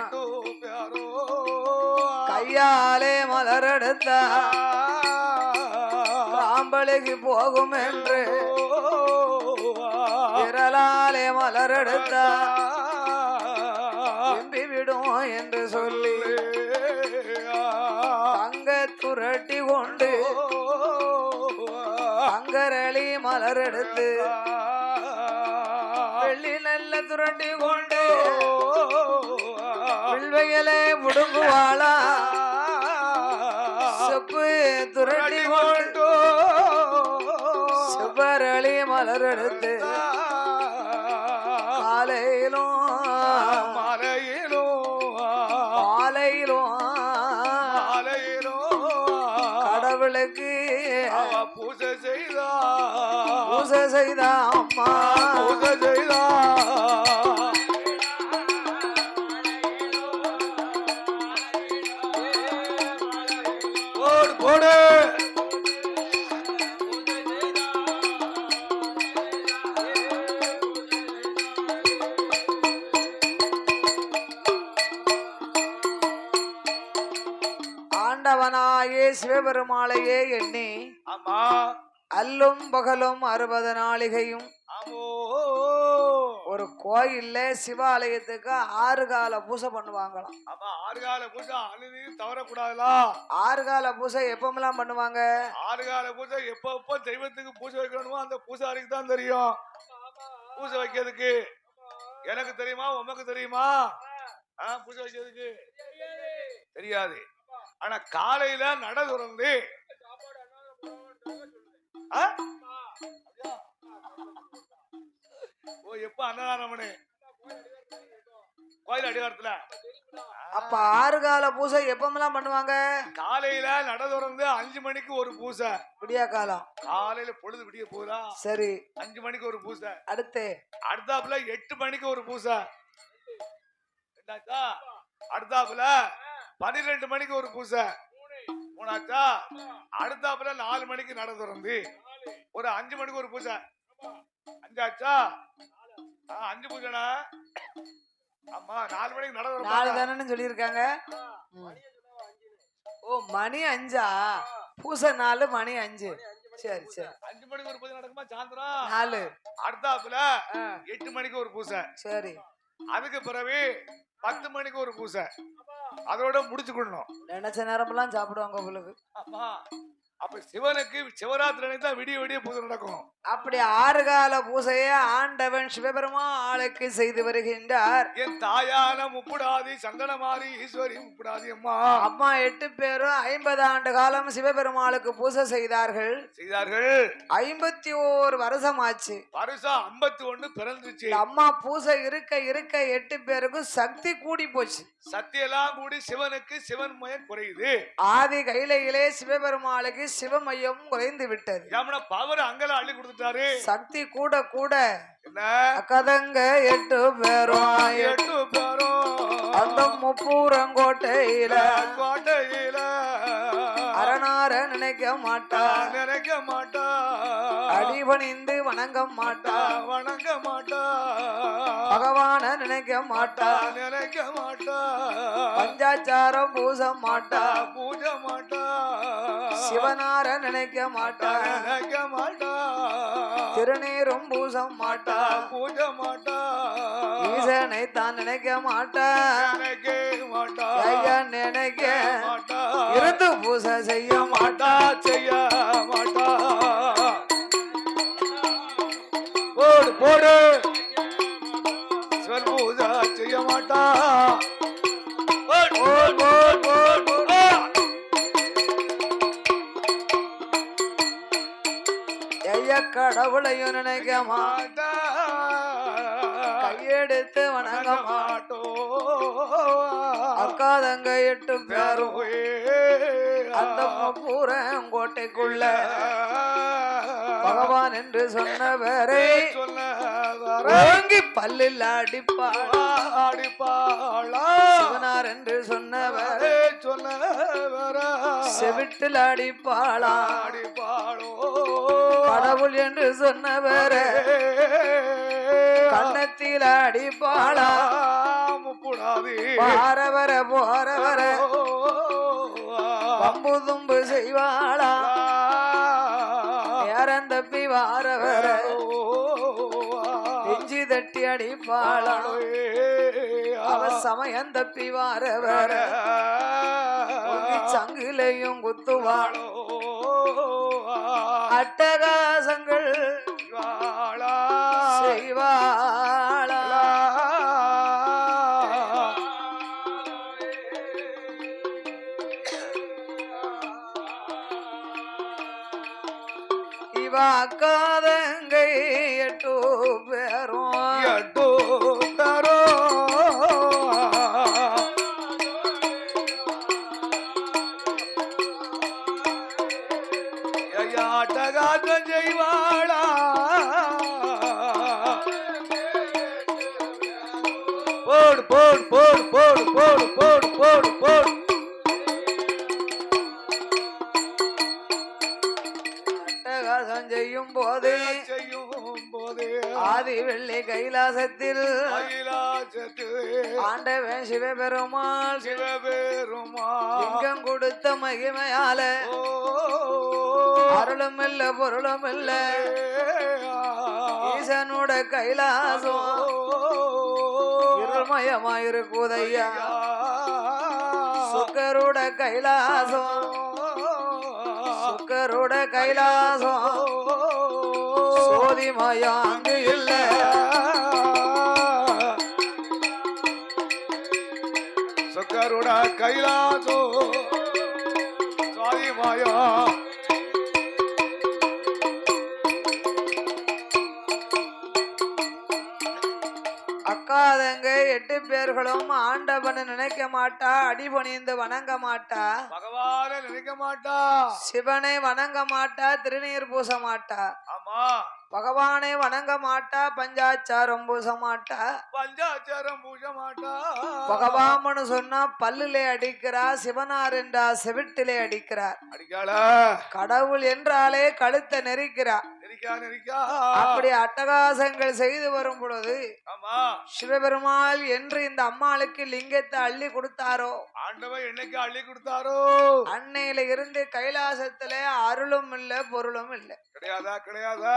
கையாலே மலரெடுத்த அம்பழகி போகும் என்று விரலாலே மலரெடுத்தா விடும் என்று சொல்லி தங்க துரட்டி கொண்டு தங்கரளி மலரெடுத்து வெள்ளி நல்ல துரட்டி கொண்டு வில்வையிலே முடுங்குவாளா செப்பு துரட்டி கொண்டு செவ்வரளி மலரெடுத்து காலையிலும் கடவுளுக்கு பூசை செய்தா அம்மா பூசை செய்தா போடு ஆண்டவனாயே சிவபெருமாளையே எண்ணி ஆமா அல்லும் பகலும் 60 நாளிகையும் ஒரு கோயில்ல சிவாலயத்துக்கு 6 கால பூசை பண்ணுவாங்களாம். ஆமா 6 கால பூசை அழுதியும் தவறக்கூடாதுல. 6 கால பூசை எப்பமெல்லாம் பண்ணுவாங்க? 6 கால பூசை எப்ப தெய்வத்துக்கு பூசை வைக்கணுமோ அந்த பூசாரிக்கு தான் தெரியும். பூசை வைக்கிறதுக்கு எனக்கு தெரியுமா உமக்கு தெரியுமா? பூசை வைக்கிறதுக்கு தெரியாது. ஆனா காலையில நட துறந்து எப்ப அன்னதானமனு கோயில் அடிவாரத்துல அப்ப 6 கால பூசை எப்பமெல்லாம் பண்ணுவாங்க? காலையில நட துறந்து 5 மணிக்கு ஒரு பூசை. விடியா காலம் காலையில பொழுது விடிய போதா சரி 5 மணிக்கு ஒரு பூசை. அடுத்தாப்புல 8 மணிக்கு ஒரு பூசை. அடுத்தாப்புல 12 மணிக்கு ஒரு பூசை. மூணாச்சா அடுத்தாப்புல 4 மணிக்கு நட திறந்து ஒரு 5 மணிக்கு ஒரு பூசை. 5ஆச்சா 5 பூஜைனா ஆமா 4 மணிக்கு நட திறந்து 4 தானன்னு சொல்லிருக்காங்க. ஓ மணி 5ஆ? பூசை 4 மணி 5. சரி சரி 5 மணிக்கு ஒரு பூஜை நடக்குமா சாயந்தரம் 4. அடுத்தாப்புல 8 மணிக்கு ஒரு பூசை. சரி அதுக்கு பிறகு 10 மணிக்கு ஒரு பூசை. அதோட முடிச்சுக்கணும். நினைச்ச நேரமெல்லாம் சாப்பிடுவாங்க உங்களுக்கு. ஆமா அப்ப சிவனுக்கு சிவராத்திரி தான் விடிய விடிய பூஜை நடக்கும். அப்படி 6 கால பூசையை ஆண்டவன் சிவபெருமாளுக்கு செய்து வருகின்றார். என் தாயான முப்புடாதி சந்தனமாரி ஈஸ்வரி முப்புடாதி அம்மா. அம்மா 8 பேரும் 50 ஆண்டு காலம் சிவபெருமாளுக்கு பூசை செய்தார்கள். 51 வருஷம் ஆச்சு. வருஷம் 51 பிறந்துச்சு. அம்மா பூசை இருக்க இருக்க 8 பேருக்கும் சக்தி கூடி போச்சு. சக்தி எல்லாம் கூடி சிவனுக்கு சிவன் மயம் குறையுது. ஆதி கைலையிலே சிவபெருமாளுக்கு சிவமயம் குறைந்து விட்டது. பவர் அங்கெல்லாம் அள்ளி கொடுத்துட்டாரு. சக்தி கூட கூட என்ன கதங்க 8 பேரும் அந்த முப்பூரங்கோட்டையில அரணார நினைக்க மாட்டா அடிபணிந்து வணங்க மாட்டா பகவான நினைக்க மாட்டா பஞ்சாச்சாரம் பூச மாட்டா சிவனார நினைக்க மாட்டா திருநீரும் பூச மாட்டா ஈசனை தான் நினைக்க மாட்டா நினைக்க இருந்து பூசை செய்ய மாட்டா போடு போடு சிவன் பூஜை செய்ய மாட்டா. கடவுளையும் நினைக்க மாட்டா கையெடுத்து வணங்க மாட்டோ அக்காதங்க 8 பேரும் அந்த பூரங்கோட்டைக்குள்ள பகவான் என்று சொன்னவரே ஓங்கி பல்லில் அடிப்பாளா சிவனார் என்று சொன்னவரே செவிட்டில் அடிப்பாளா கடவுள் என்று சொன்னவரே கண்ணத்தில் அடிப்பாளா பாரவர போறவர பம்பு தும்பு செய்வாளா வாரவர நெஞ்சி தட்டி அடிப்பாளோ அவ சமயம் தப்பி வாரவர சங்கிலையும் குத்துவாளோ அட்டகாசங்கள் செய்வாளா இவ அக்காதங்கை எட்டு பேரும் அட்டகாசம் செய்வாளா போடு போடு போடு போடு போடு போடு போடு போடு அட்டகாசம் செய்யும் போது ஆதி வெள்ளி கைலாசத்தில் ஆண்டவன் சிவபெருமாள் லிங்கம் கொடுத்த மகிமையால அருளும் இல்ல பொருளும் இல்ல ஈசனோட கைலாசம் இருமயமாயிருக்குதையா சுக்கரோட கைலாசம் சுக்கரோட கைலாசம் சோதிமயம் அங்கு இல்ல சுக்கரோட கைலாசம் சோதிமயம் அக்காதங்க 8 பேர்களும் ஆண்டவனை நினைக்க மாட்டா அடிபணிந்து வணங்க மாட்டா பகவான நினைக்க மாட்டா சிவனை வணங்க மாட்டா திருநீர் பூச மாட்டா ஆமா பகவானை வணங்க மாட்டா பஞ்சாச்சாரம் பூச மாட்டா பஞ்சாச்சாரம் பூச மாட்டா பகவாமனு சொன்னா பல்லுலே அடிக்கிறா சிவனார் என்றா செவிட்டிலே அடிக்கிறார் அடிக்கால கடவுள் என்றாலே கழுத்தை நெரிக்கிறா அப்படி அட்டகாசங்கள் செய்து வரும் பொழுது சிவபெருமாள் என்று இந்த அம்மாளுக்கு லிங்கத்தை அள்ளி கொடுத்தாரோ ஆண்டவன் என்னைக்கு அள்ளி கொடுத்தாரோ அன்னையில இருந்து கைலாசத்திலே அருளும் இல்ல பொருளும் இல்ல கிடையாதா கிடையாதா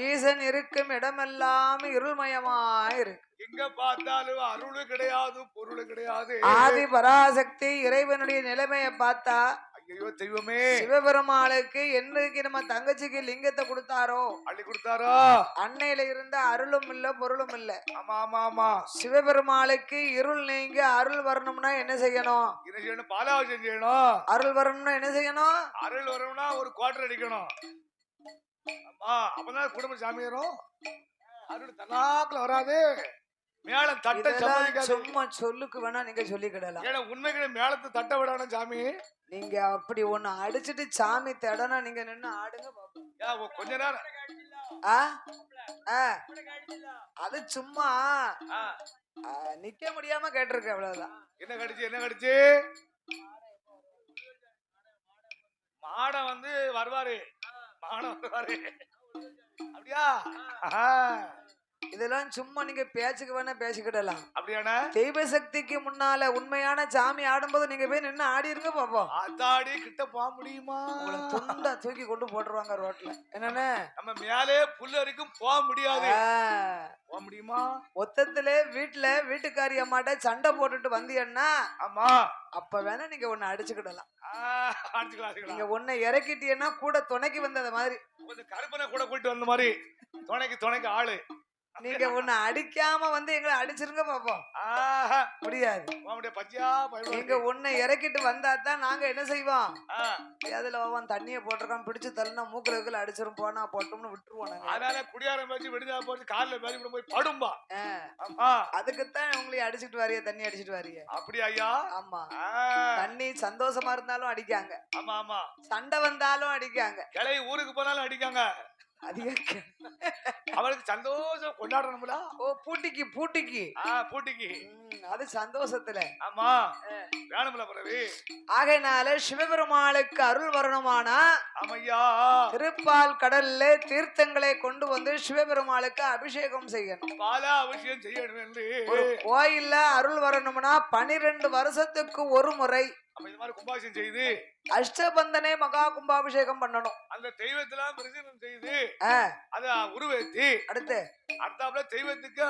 ஈசன் இருக்கும் இடமெல்லாம் இருள்மயமாயிருக்கு எங்க பார்த்தாலும் அருள் கிடையாது பொருள் கிடையாது ஆதி பராசக்தி இறைவனுடைய நிலைமையை பார்த்தா ஐயோ தெய்வமே சிவபெருமாளுக்கு என்னைக்கு நம்ம தங்கச்சிக்கு லிங்கத்தை கொடுத்தாரோ அள்ளி கொடுத்தாரோ அன்னையில இருந்த அருளும் இல்ல பொருளும் இல்ல ஆமா ஆமா ஆமா சிவபெருமாளுக்கு இருள் நீங்க அருள் வரணும்னா என்ன செய்யணும் என்ன செய்யணும் பாலாபிஷேகம் செய்யணும் அருள் வரணும்னா என்ன செய்யணும் அருள் வரணும்னா ஒரு குவார்டர் அடிக்கணும் ஆமா அப்பதான் குடும்ப சாமி வரும் அருள் தன்னாக்குல வராது மேளம் தட்ட சம்மதிக்காது சும்மா சொல்லுக்கு வேணா நீங்க சொல்லிக்கிடலாம் ஏன்னா உண்மைக்கு மேளத்தை தட்ட விடணும் சாமி நீங்க அப்படி ஒண்ணு அடிச்சுட்டு சாமி தடனா நீங்க நின்னு ஆடுங்க பாப்போம் கொஞ்ச நேரம் அது சும்மா நிக்க முடியாம கேட்டிருக்க அவ்வளவுதான் என்ன கடிச்சு என்ன கடிச்சு மாடம் வந்து வருவாரு மாடம் வருவாரு அப்படியா இதெல்லாம் சும்மா நீங்க பேச்சுக்கு வேணா பேசிக்கிடலாம் அப்படியானா தெய்வ சக்திக்கு முன்னால உண்மையான சாமி ஆடும்போது நீங்க போய் நின்று ஆடி இருங்க பாப்போம் அதாடி கிட்ட போக முடியுமா துண்டா தூக்கி கொண்டு போட்டுருவாங்க ரோட்ல என்னன்னு நம்ம மேலே புல்லு வரைக்கும் போக முடியாது போக முடியுமா மொத்தத்திலே வீட்டுக்காரி அம்மாட்ட சண்டை போட்டுட்டு வந்தீங்கன்னா ஆமா அப்ப வேணா நீங்க ஒண்ணு அடிச்சுக்கிடலாம் நீங்க ஒன்ன இறக்கிட்டீங்கன்னா கூட துணைக்கு வந்தத மாதிரி கொஞ்சம் கருப்பனை கூட கூட்டிட்டு வந்த மாதிரி துணைக்கு ஆளு நீங்க ஒண்ணு அடிக்காம வந்து எங்களை அடிச்சிருங்க பாப்போம் முடியாது நீங்க ஒண்ணு இறக்கிட்டு வந்தா தான் நாங்க என்ன செய்வோம் அதுல அவன் தண்ணிய போட்டிருக்கான் பிடிச்சு தள்ளினா மூக்குல அடிச்சிரும் போனா போட்டோம்னு விட்டுருவோம் அதனால குடியாரம் பேச்சு விடுதா போச்சு கார்ல பேசி போய் படும்பா அதுக்குத்தான் உங்களை அடிச்சுட்டு வாரிய தண்ணி அடிச்சுட்டு வாரிய அப்படி ஐயா ஆமா தண்ணி சந்தோஷமா இருந்தாலும் அடிக்காங்க ஆமா ஆமா சண்டை வந்தாலும் அடிக்காங்க கிளை ஊருக்கு போனாலும் அடிக்காங்க அவளுக்கு சந்தோஷம் கொண்டாடணும்ல பூட்டிக்கு அது சந்தோஷத்துல ஆமா வேணும்ல பிறவி ஆகையினால சிவபெருமாளுக்கு அருள் வரணுமானா ஆமையா திருப்பால் கடல்ல தீர்த்தங்களை கொண்டு வந்து சிவபெருமாளுக்கு அபிஷேகம் செய்யணும் பாலா அபிஷேகம் செய்யணும் என்று ஒரு கோயில்ல அருள் வரணும்னா 12 வருஷத்துக்கு ஒரு முறை இது மாதிரி கும்பாபிஷேகம் செய்து அஷ்டபந்தனை மகா கும்பாபிஷேகம் பண்ணணும். அந்த தெய்வத்தெல்லாம் பிரசன்னம் செய்து அத உருவேத்தி அடுத்தாப்புல தெய்வத்துக்கு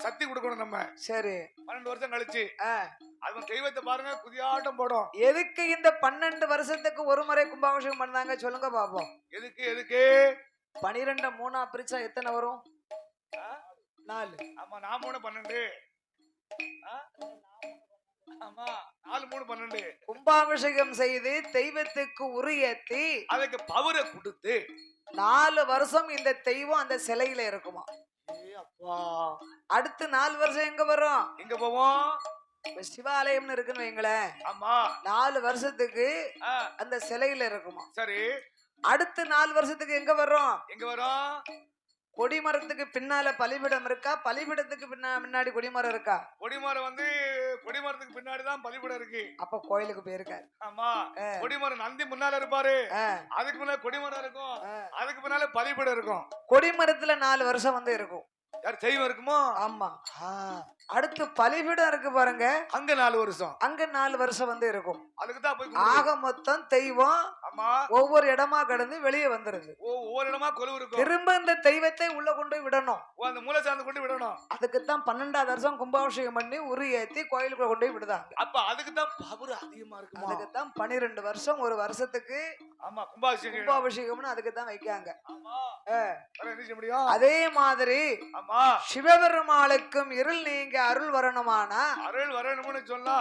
சக்தி கொடுக்கணும் நம்ம. சரி 12 வருஷம் கழிச்சு அது தெய்வத்தை பாருங்க குதியாட்டம் போடும். எதுக்கு இந்த 12 வருஷத்துக்கு ஒரு முறை கும்பாபிஷேகம் பண்ணாங்க சொல்லுங்க பாப்போம். எதுக்கு 12 3 பிரிச்சா எத்தனை வரும்? 4. ஆமா 4 3 12. ஆமா 4 3 12. கும்பாபிஷேகம் செய்து தெய்வத்துக்கு உரியேத்தி அதுக்கு பவரை கொடுத்து 4 வருஷம் இந்த தெய்வம் அந்த சிலையில இருக்குமா. அடுத்து 4 வருஷம் எங்க வரும்? எங்க போவோம்? சிவாலயம்னு இருக்குன்னு வைங்களேன். ஆமா 4 வருஷத்துக்கு அந்த சிலையில இருக்குமா. சரி அடுத்து 4 வருஷத்துக்கு எங்க வரும்? கொடிமரத்துக்கு பின்னால பலிபிடம் இருக்கா? பலிபிடத்துக்கு முன்னாடி கொடிமரம் இருக்கா? கொடிமரம் கொடிமரத்துக்கு பின்னாடிதான் பலிபிடம் இருக்கு. அப்ப கோயிலுக்கு போயிருக்காரு. ஆமா கொடிமரம் நந்தி முன்னால இருப்பாரு, அதுக்கு முன்னால கொடிமரம் இருக்கும், அதுக்கு பின்னால பலிபிடம் இருக்கும். கொடிமரத்துல 4 வருஷம் இருக்கும். யார் தெய்வம் இருக்குமோ? ஆமா. அடுத்து பலிபீடம் இருக்கு பாருங்க, அங்க 4 வருஷம், அங்க 4 வருஷம் இருக்கும். அதுக்கு தான் போய் ஆக மொத்தம் தெய்வம் ஒவ்வொரு இடமா கடந்து வெளியே வந்துருது. ஒவ்வொரு இடமா கொலுவு இருக்கும். திரும்ப இந்த தெய்வத்தை உள்ள கொண்டு விடணும், அந்த மூல சார்ந்து கொண்டு விடணும். அதுக்கு தான் 12வது வருஷம் கும்பாபிஷேகம் பண்ணி உரு ஏத்தி கோயிலுக்குள்ள கொண்டு விடுதாங்க. அப்ப அதுக்கு தான் பவர் அதிகமா இருக்கு. அதுக்கு தான் 12 வருஷம் ஒரு வருஷத்துக்கு. ஆமா கும்பாபிஷேகம்னு அதுக்கு தான் வைக்காங்க. அதே மாதிரி சிவபெருமாளுக்கும் இருள் நீங்க அருள் வரணுமானா, அருள் வரணும்னு சொன்னா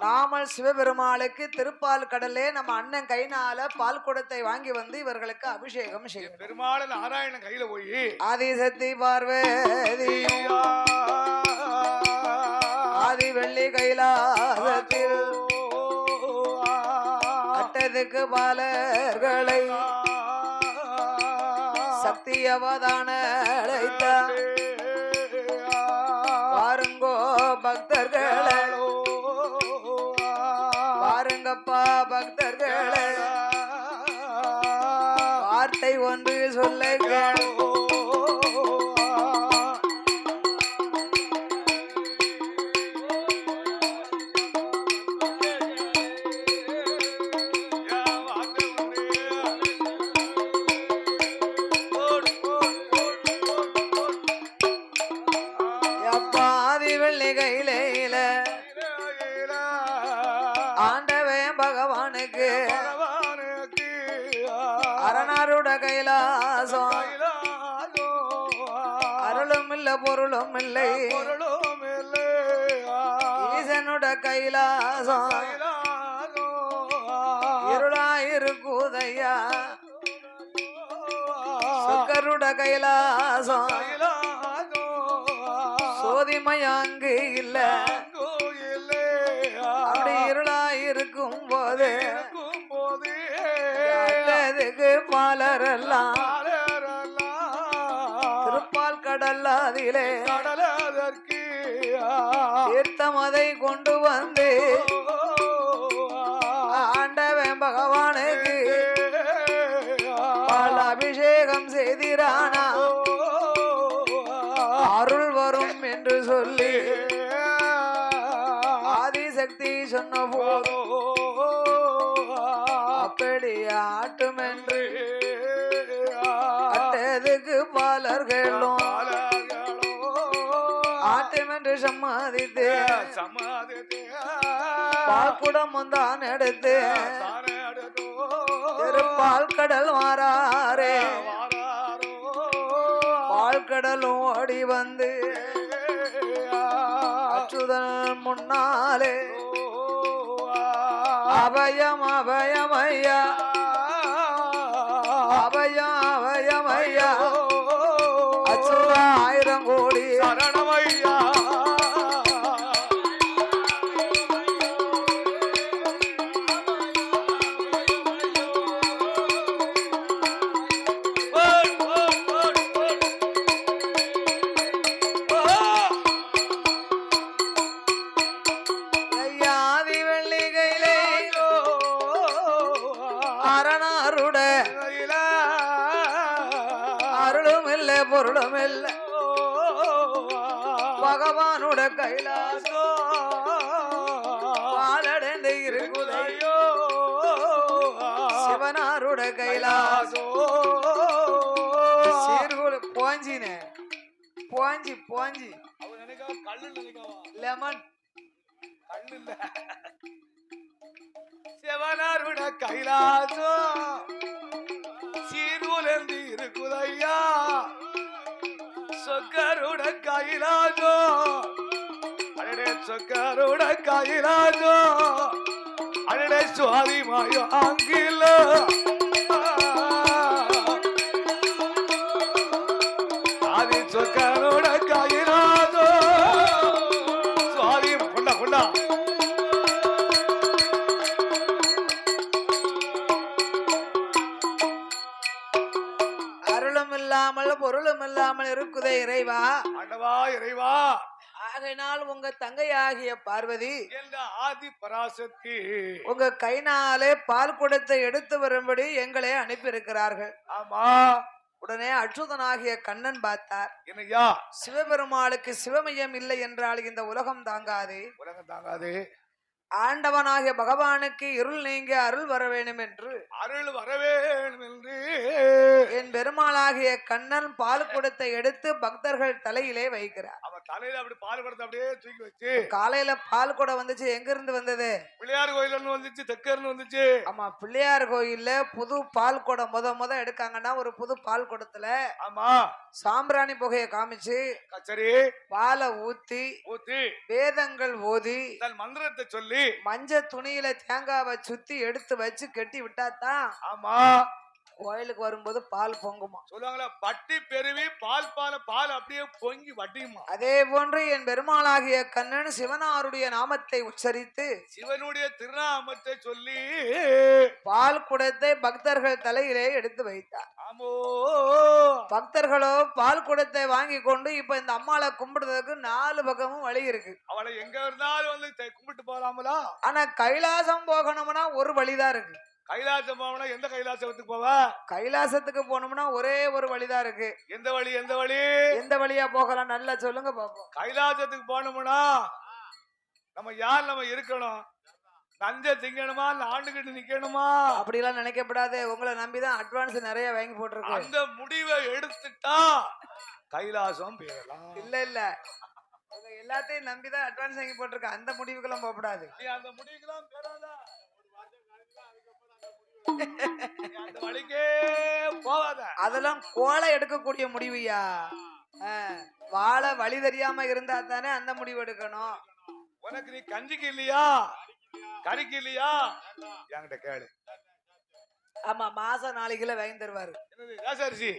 நாமல் சிவபெருமாளுக்கு திருப்பால் கடலே நம்ம அண்ணன் கைனால பால் குடத்தை வாங்கி வந்து இவர்களுக்கு அபிஷேகம் செய்யும். பெருமாள் நாராயணன் கையில போய் ஆதிசக்தி பார்வதி ஆதி வெள்ளி கைலாசத்தில் அட்டதுக்கு பாலர்களை சக்தி அவதான பாருங்கோ பக்தர்களே, பாருங்கப்பா பக்தர்களே, வார்த்தை ஒன்று சொல்லுங்க. ஆண்டவன் பகவானுக்கு அரணாருட கைலாசம் அருளும் இல்ல பொருளும் இல்லை, ஈசனுட கைலாசம் இருளாயிருக்குதையா, சுக்கருட கைலாசம் சோதிமயாங்கு இல்ல, அப்படி இருளாயிருக்கும் போது அதுக்கு பாலரெல்லாம் திருப்பால் கடலாதிலே தீர்த்தமதை கொண்டு வந்து ஆண்டவன் பகவானுக்கு பால் அபிஷேகம் செய்திரானா அருள் வரும் என்று சொல்லி ஆதிசக்தி சொன்ன போதோ அப்படி ஆட்டும் என்று அட்டதுக்கு பாலர்களும் ஆட்டும் என்று சம்மாதித்து பால்குடம் தான் எடுத்து திருப்பால் கடல் மாறாரே, பால்கடலும் ஓடி வந்து அச்சுதல் முன்னாலே அபயம் அபயம் ஐயா, அபயம் அபயம் ஐயா, அச்சுத 1000 கோடி சரணமையா. அருளும் இல்ல பொருளும் இல்ல, பகவானுட கைலாசோ பாலடைந்து இருக்கு கைலாசோ சீர்குல போஞ்சினே போஞ்சி போஞ்சி அவன் நினைக்காவ கல்லு நினைக்காவா லெமன் கல்லு இல்ல சிவனாருட கைலாசோ சீர்குலந்து இருக்குதையா சொக்கருட கைலாசோ அடடே சொக்கருட கைலாசோ அடடே சுவாதி மாயோ ஆங்கில ஆதி சொக்கருட கைலாசோ சுவாதி கொண்டா கொண்டா அருளும் இல்லாமல் பொருளும் இல்லாமல் இருக்குதே இறைவா ஆண்டவா இறைவா ஆகையினால் உங்க தங்கையாகிய பார்வதி என்ற ஆதி பராசக்தி உங்க கைனாலே பால் குடத்தை எடுத்து வரும்படி எங்களை அனுப்பியிருக்கிறார்கள் ஆமா உடனே அச்சுதனாகிய கண்ணன் பார்த்தார் என்னையா சிவபெருமாளுக்கு சிவமயம் இல்லை என்றால் இந்த உலகம் தாங்காது உலகம் தாங்காது ஆண்டவனாகிய பகவானுக்கு இருள் நீங்க அருள் வர வேண்டும் என்று அருள் வரவேணும் என்று என் பெருமாளாகிய கண்ணன் பால் குடத்தை எடுத்து பக்தர்கள் தலையிலே வைக்கிறார் அவன் தலையில அப்படி பால் குடத்தை அப்படியே தூக்கி வச்சு காலையில பால் குடம் வந்துச்சு எங்க இருந்து வந்தது பிள்ளையார் கோயில இருந்து வந்துச்சு தெற்கருந்து வந்துச்சு ஆமா பிள்ளையார் கோயில்ல புது பால் குடம் முத எடுக்காங்கன்னா ஒரு புது பால் குடத்துல ஆமா சாம்பிராணி புகையை காமிச்சு சரி பாலை ஊத்தி ஊத்தி வேதங்கள் ஓதி தன் மந்திரத்தை சொல்லி மஞ்ச துணியில தேங்காவை சுத்தி எடுத்து வச்சு கட்டி விட்டாதான் ஆமா கோயிலுக்கு வரும்போது பால் பொங்குமா சொல்லுவாங்களா பட்டி பெருவி பால் அப்படியே பொங்கி வட்டியுமா அதே போன்று என் பெருமாளாகிய கண்ணன் சிவனாருடைய நாமத்தை உச்சரித்து சிவனுடைய திருநாமத்தை சொல்லி பால் குடத்தை பக்தர்கள் தலையிலே எடுத்து வைத்தார் ஆமோ பக்தர்களோ பால் குடத்தை வாங்கி கொண்டு இப்ப இந்த அம்மாளை கும்பிடுறதுக்கு 4 பக்கமும் வழி இருக்கு அவளை எங்க இருந்தாலும் வந்து கும்பிட்டு போகலாமலா ஆனா கைலாசம் போகணும்னா ஒரு வழிதான் இருக்கு கைலாசம் போனா எந்த கைலாசத்துக்கு போவ கைலாசத்துக்கு போனோம்னா ஒரே ஒரு வழிதான் இருக்கு எந்த வழி எந்த வழியா போகலாம் நல்லா சொல்லுங்க பாப்போம் கைலாசத்துக்கு போனோம்னா நம்ம இருக்கணும் நஞ்ச திங்கணுமா ஆண்டுகிட்டு நிக்கணுமா அப்படி எல்லாம் நினைக்கப்படாது உங்களை நம்பிதான் அட்வான்ஸ் நிறைய வாங்கி போட்டிருக்கு அந்த முடிவை எடுத்துட்டா கைலாசம் போயிடலாம் இல்ல எல்லாத்தையும் நம்பிதான் அட்வான்ஸ் வாங்கி போட்டிருக்க அந்த முடிவுக்கெல்லாம் போகக்கூடாது அந்த முடிவுக்கெல்லாம் போறாதா அந்த வழிக்கே போவாத அதெல்லாம் கோலை எடுக்கக்கூடிய முடிவுயா வாழ வழி தெரியாம இருந்தா தானே அந்த முடிவு எடுக்கணும் உனக்கு நீ கஞ்சிக்கு இல்லையா கறிக்கு இல்லையா என்கிட்ட கேளு ஆமா மாசம் 4 கிலோ வாங்கி தருவாரு ராசரிசி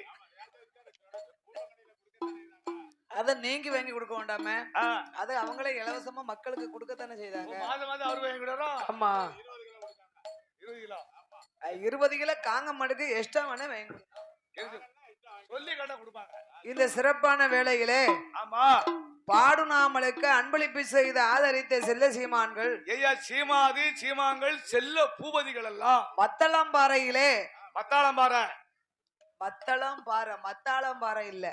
அத நீங்க வாங்கி கொடுக்க வேண்டாமே அது அவங்களே இலவசமா மக்களுக்கு கொடுக்கத்தானே செய்தாங்க மாதம் அவரு வாங்கி கொடுறோம் ஆமா 20 கிலோ 20 கிலோ காங்க மாட்டுக்கு எக்ஸ்ட்ரா வேணா வாங்கி சொல்லி கேட்டா கொடுப்பாங்க இந்த சிறப்பான வேளையிலே ஆமா பாடுநாமலுக்கு அன்பளிப்பு செய்து ஆதரித்த செல்ல சீமான்கள் ஐயா சீமாதி சீமான்கள் செல்ல பூபதிகள் எல்லாம் மத்தளம்பாறையிலே மத்தாளம்பாறை இல்ல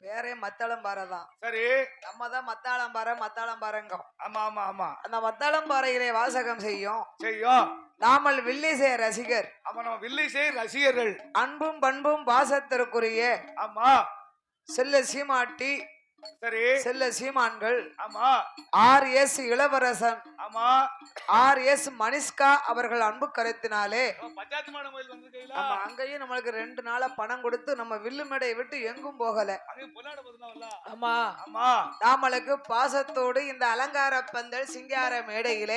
பேரே மத்தளம்பாறை தான் சரி நம்ம தான் மத்தாளம்பாறைங்க ஆமா ஆமா ஆமா அந்த மத்தாளம்பாறையிலே வாசகம் செய்யும் நாமல் வில்லிசை ரசிகர் நம்ம வில்லிசை ரசிகர்கள் அன்பும் பண்பும் பாசத்திற்குரிய ஆமா செல்ல சீமாட்டி சரி செல்ல சீமான்கள் ஆமா RS இளவரசன் ஆமா RS மனிஷ்கா அவர்கள் அன்பு கருத்தினாலே அங்கேயும் நம்மளுக்கு 2 நாளா பணம் கொடுத்து நம்ம வில்லு மேடையை விட்டு எங்கும் போகல ஆமா நாமளுக்கு பாசத்தோடு இந்த அலங்கார பந்தல் சிங்கார மேடையில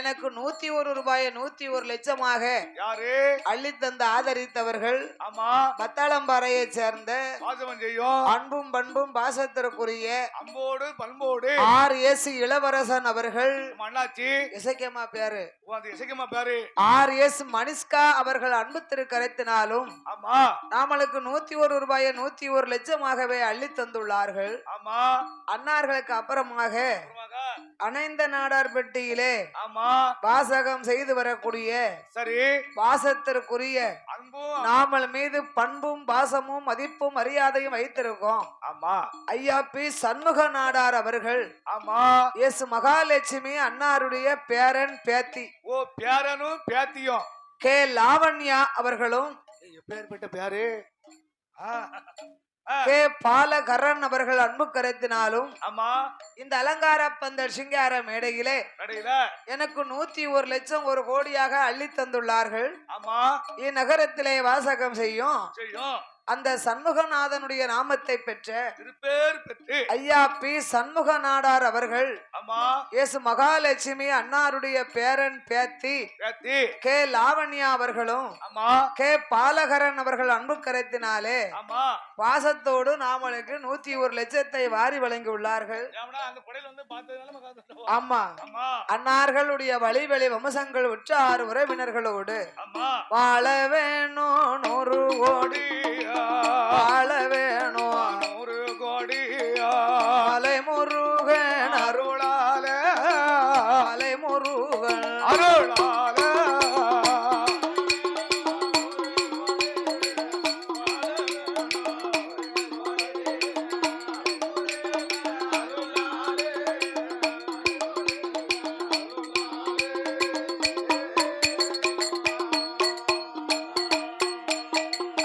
எனக்கு 101 ரூபாயை 101 லட்சமாக யாரு அள்ளி தந்து ஆதரித்தவர்கள் ஆமா மத்தாளம்பாறையை சேர்ந்த அன்பும் பண்பும் பாசத்திற்குரிய அம்போடு பண்போடு RS இளவரசன் அவர்கள் இசைக்கமா பேரு RS மனிஷ்கா அவர்கள் அன்பு திருக்கரத்தினாலும் நாமளுக்கு 101 ரூபாயை 101 லட்சமாகவே அள்ளி தந்துள்ளார்கள் அன்னார்களுக்கு அப்புறமாக அணைந்த நாடார்பட்டியிலே வாசகம் செய்து வரக்கூடிய சரி பாசத்திற்குரிய நாமல் மீது பண்பும் பாசமும் மதிப்பும் மரியாதையும் வைத்திருக்கோம் ஐயா பி சண்முக நாடார் அவர்கள் எஸ் மகாலட்சுமி அன்னாருடைய பேரன் பேத்தி பேரனும் பேத்தியும் கே லாவண்யா அவர்களும் எப்பேற்பட்ட பேரு கே பாலகரன் அவர்கள் அன்பு கருத்தினாலும் ஆமா இந்த அலங்கார பந்தல் சிங்கார மேடையிலே எனக்கு 101 லட்சம் 1 கோடியாக அள்ளி தந்துள்ளார்கள். ஆமா இந்நகரத்திலே வாசகம் செய்யும் அந்த சண்முகநாதனுடைய நாமத்தை பெற்ற ஐயா பி சண்முக நாடார் அவர்கள் இயேசு மகாலட்சுமி அன்னாருடைய பேரன் பேத்தி கே லாவண்யா அவர்களும் கே பாலகரன் அவர்கள் அன்பு கரத்தினாலே பாசத்தோடு நாமளுக்கு 101 லட்சத்தை வாரி வழங்கி உள்ளார்கள். ஆமா அன்னார்களுடைய வழி வழி வம்சங்கள் உற்றார் உறவினர்களோடு வாழ வேணும் 100 கோடி வாழ வேணும் 100 கோடி அலைமுருகன் அருளால அலைமுருகன் அருளால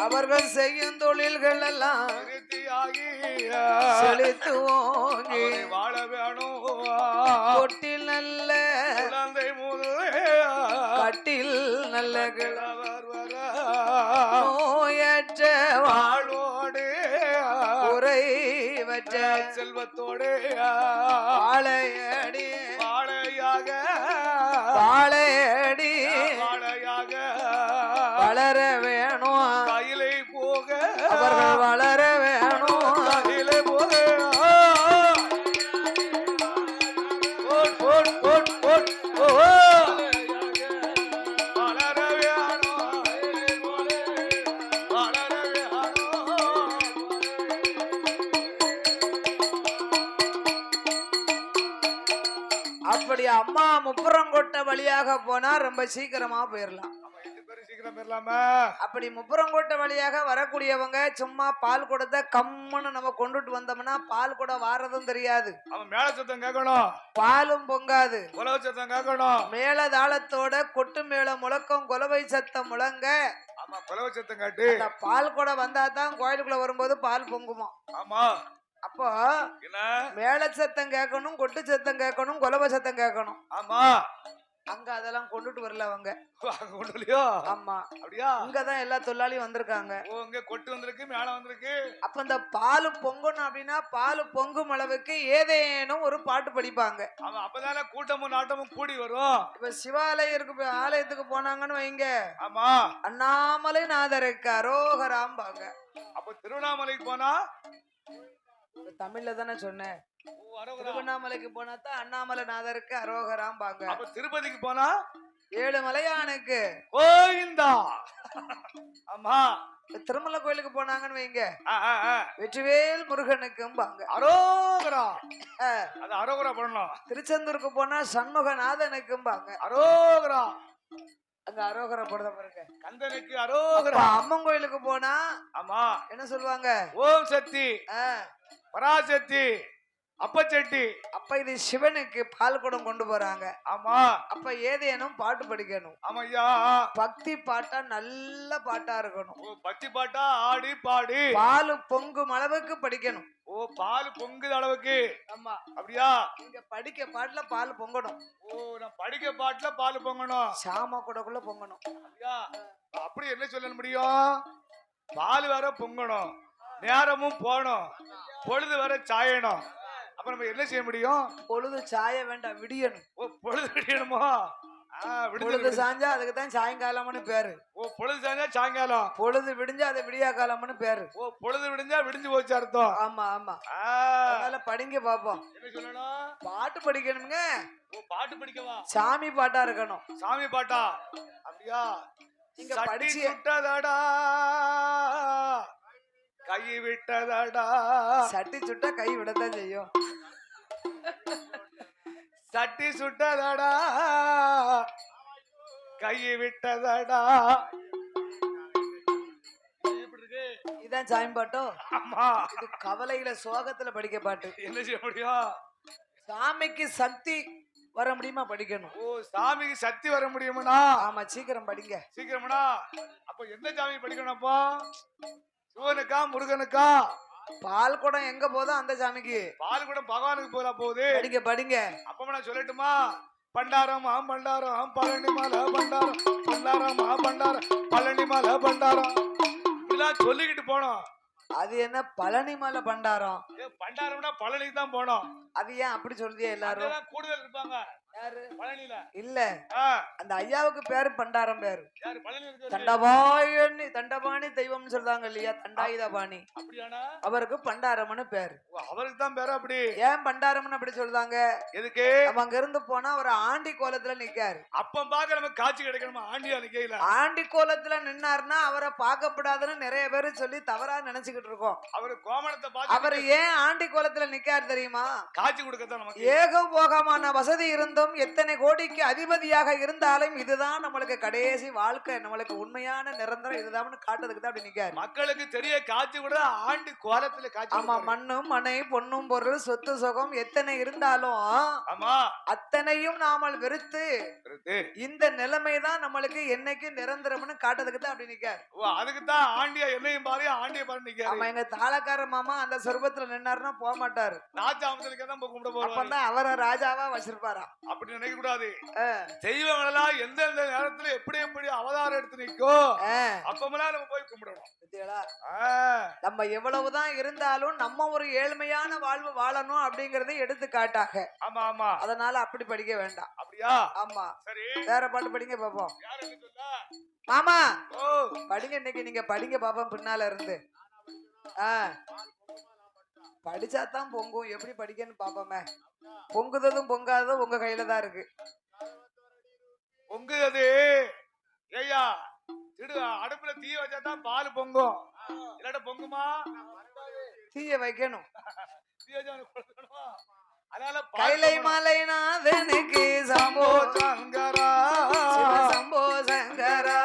அவர்கள் செய்யும் தொழில்கள் எல்லாம் செழித்து ஓங்கி வாழ வேணும் கொட்டில் நல்ல குழந்தை முதலே கட்டில் நல்ல கிழவர் வர நோயற்ற வாழ்வோடு குறைவற்ற செல்வத்தோடு வாழையடி வாழையாக வாழையடி வாழையாக வளர வேணும் கையிலை போக அவர்கள் வளர வேணும் கையிலை போக போட் போட் போட் போட் வளர வேணும் வளர வேணும் அப்படி அம்மா முப்புறங்கொட்டை வழியாக போனா ரொம்ப சீக்கிரமா போயிடலாம். அப்படி முப்புறங்கோட்டை வழியாக வரக்கூடியவங்க சும்மா பால் குடத்தை கம்முன்னு நம்ம கொண்டுட்டு வந்தோம்னா பால் கூட வாரதும் தெரியாது. அவன் மேல சத்தம் கேட்கணும் பாலும் பொங்காது. குலவை சத்தம் கேட்கணும் மேல தாளத்தோட கொட்டு மேல முழக்கம் குலவை சத்தம் முழங்க. ஆமா குலவை சத்தம் காட்டு அந்த பால் கூட வந்தாதான் கோயிலுக்குள்ள வரும்போது பால் பொங்குமா. ஆமா அப்போ மேல சத்தம் கேட்கணும் கொட்டு சத்தம் கேட்கணும் குலவை சத்தம் கேட்கணும். ஆமா அங்க அதெல்லாம் கொண்டுட்டு வரல அவங்க. ஆமா அப்படியா இங்கதான் எல்லா தொழிலாளியும் வந்திருக்காங்க. இங்க கொட்டு வந்திருக்கு மேல வந்திருக்கு. அப்ப இந்த பால் பொங்கணும் அப்படின்னா பால் பொங்கும் அளவுக்கு ஏதேனும் ஒரு பாட்டு படிப்பாங்க. ஆமா அப்பதானே கூட்டமும் நாட்டமும் கூடி வரும். இப்ப சிவாலயத்துக்கு ஆலயத்துக்கு போனாங்கன்னு வைங்க. ஆமா அண்ணாமலை நாதருக்கு அரோகராம்பாங்க. அப்ப திருவண்ணாமலைக்கு போனா தமிழ்ல தானே சொன்னேன். திருவண்ணாமலைக்கு போனா தான் அண்ணாமலை நாதருக்கு அரோகராம்பாங்க. அப்ப திருப்பதிக்கு போனா ஏழுமலையானுக்கு கோயிந்தா. ஆமா திருமலை கோயிலுக்கு போனாங்கன்னு வைங்க வெற்றிவேல் முருகனுக்கும்பாங்க அரோகரா. அது அரோகரா பண்ணணும். திருச்செந்தூருக்கு போனா சண்முகநாதனுக்கும்பாங்க அரோகரா. அங்க அரோகரா போடுத பாருங்க கந்தனுக்கு அரோகரா. அம்மன் கோயிலுக்கு போனா ஆமா என்ன சொல்லுவாங்க ஓம் சக்தி பராசக்தி அப்பச்சட்டி. அப்ப இது சிவனுக்கு பால் குடம் கொண்டு போறாங்க. ஆமா அப்ப ஏதேனும் பாட்டு படிக்கணும். ஆமையா பக்தி பாட்டா நல்ல பாட்டா இருக்கணும். பக்தி பாட்டா ஆடி பாடி பால் பொங்கும் அளவுக்கு படிக்கணும். பால் பொங்குத அளவுக்கு. ஆமா அப்படியா இங்க படிக்க பாட்டுல பால் பொங்கணும். நான் படிக்க பாட்டுல பால் பொங்கணும். சாம கூடக்குள்ள பொங்கணும். அப்படியா அப்படி என்ன சொல்ல முடியும்? பால் வேற பொங்கணும் நேரமும் போகணும் பொழுது வேற சாயணும். அப்ப நம்ம என்ன செய்ய முடியும்? பொழுது சாய வேண்டாம் விடியணும். பொழுது விடியணுமா? பொழுது சாஞ்சா அதுக்கு தான் சாயங்காலம்னு பேரு. பொழுது சாஞ்சா சாயங்காலம். பொழுது விடிஞ்சா அது விடியா காலம்னு பேரு. பொழுது விடிஞ்சா விடிஞ்சு போச்சு அர்த்தம். ஆமா ஆமா அதனால படிங்க பாப்போம். என்ன சொல்லணும்? பாட்டு படிக்கணுங்க. பாட்டு படிக்கவா? சாமி பாட்டா இருக்கணும். சாமி பாட்டா. அப்படியா நீங்க படிச்சு விட்டதடா கை விட்டதடா. சட்டி சுட்டா கை விடத்தான் செய்யும். சட்டி சுட்டதடா கை விட்டதடா. இதான் சாமி பாட்டோ? ஆமா இது கவலையில சோகத்துல படிக்க பாட்டு. என்ன செய்ய முடியும்? சாமிக்கு சக்தி வர முடியுமா படிக்கணும். ஓ சாமிக்கு சக்தி வர முடியுமாண்ணா? ஆமா சீக்கிரம் படிங்க. சீக்கிரம்ண்ணா. அப்ப எந்த சாமி படிக்கணும் அப்போ? சிவனுக்கா முருகனுக்கா? பால் குடம் எங்க போதோ அந்த சாமிக்கு. பால் குடம் பகவானுக்கு போதா போகுது. படிங்க படிங்க. அப்ப நான் சொல்லட்டுமா? பண்டாரம் பண்டாரம் பழனி மலை பண்டாரம் பண்டாரம் பண்டாரம் பழனி மலை பண்டாரம் இதெல்லாம் சொல்லிக்கிட்டு போனோம். அது என்ன பழனிமலை பண்டாரம்? பண்டாரம்னா பழனிக்கு தான் போனோம். அது ஏன் அப்படி சொல்றியா? எல்லாரும் கூடுதல் இருப்பாங்க. யாரு? பழனில இல்ல அந்த ஐயாவுக்கு பேரு பண்டாரம் பேரு. யாரு பழனி இருக்கு? தண்டபாணி தண்டபாணி தெய்வம்னு சொல்றாங்க இல்லையா? தண்டாயுதபாணி. அப்படியானா? அவருக்கு பண்டாரம்னு பேரு. அவருக்கு தான் பேரு. அப்படி ஏன் பண்டாரம்னு அப்படி சொல்றாங்க? எதுக்கு? நம்ம அங்க இருந்து போனா அவர் ஆண்டி கோலத்துல நிக்காரு. அப்ப பாக்க நமக்கு காட்சி கிடைக்கணுமா? ஆண்டியா நிக்கல. ஆண்டி கோலத்துல நின்னாருன்னா அவரை பார்க்கப்படாதுன்னு நிறைய பேரு சொல்லி தவறா நினைச்சுக்கிட்டு இருக்கோம். அவரு கோமணத்தை பார்த்து அவர் ஏன் ஆண்டி கோலத்துல நிக்காரு தெரியுமா? காட்சி கொடுக்கத்தான். நமக்கு ஏகபோகமான வசதி இருந்தும் எத்தனை கோடிக்கு அதிபதியாக இருந்தாலும் இதுதான் நம்மளுக்கு கடைசி வாழ்க்கை, நம்மளுக்கு உண்மையான நிரந்தரம் இதுதான் காட்டுறதுக்கு தான் அப்படி நிக்காரு. மக்களுக்கு தெரிய காட்சி கூட ஆண்டி கோலத்துல காட்சி. ஆமா மண்ணும் மனை பொன்னும் பொருள் சொத்து சுகம் எத்தனை இருந்தாலும் ஆமா அத்தனையும் நாமல் வெறுத்து இந்த நிலைமைதான் நம்மளுக்கு என்னைக்கு நிரந்தரம்னு காட்டுறதுக்கு தான் அப்படி நிக்காரு. அதுக்கு தான் ஆண்டியா என்னையும் பாரு ஆண்டிய பாரு நிக்காரு. ஆமா எங்க தாளக்கார மாமா அந்த சொர்பத்துல நின்னாருன்னா போக மாட்டாரு. ராஜா அமர்ந்ததுக்கு தான் கும்பிட போறாரு. அப்பதான் அவரை ராஜாவா வச்சிருப்பாரா? அப்படி நினைக்க கூடாது. தெய்வங்கள் எல்லாம் எந்தெந்த நேரத்துல எப்படி எப்படி அவதாரம் எடுத்து நிக்கோ அப்பமெல்லாம் நம்ம போய் கும்பிடணும். நம்ம எவ்வளவுதான் இருந்தாலும் நம்ம ஒரு ஏழ்மையான வாழ்வு வாழணும் அப்படிங்கறத எடுத்து காட்டாக. ஆமா ஆமா. அதனால அப்படி படிக்க வேண்டாம். அப்படியா? ஆமா. சரி வேற பாட்டு படிங்க பாப்போம். மாமா படிங்க. இன்னைக்கு நீங்க படிங்க பாப்போம் பின்னால இருந்து. படிச்சாதான் பொங்கும். எப்படி படிக்கன்னு பாப்போமே. பொங்குததும் பொங்காததும் உங்க கையில தான் இருக்கு. பொங்குது ஏய்யா அடுப்புல தீ வச்சாதான் பால் பொங்கும். இல்லாட்ட பொங்குமா? தீய வைக்கணும். அதனால கைலை மலை நாதனுக்கு சம்போ சங்கரா சம்போ சங்கரா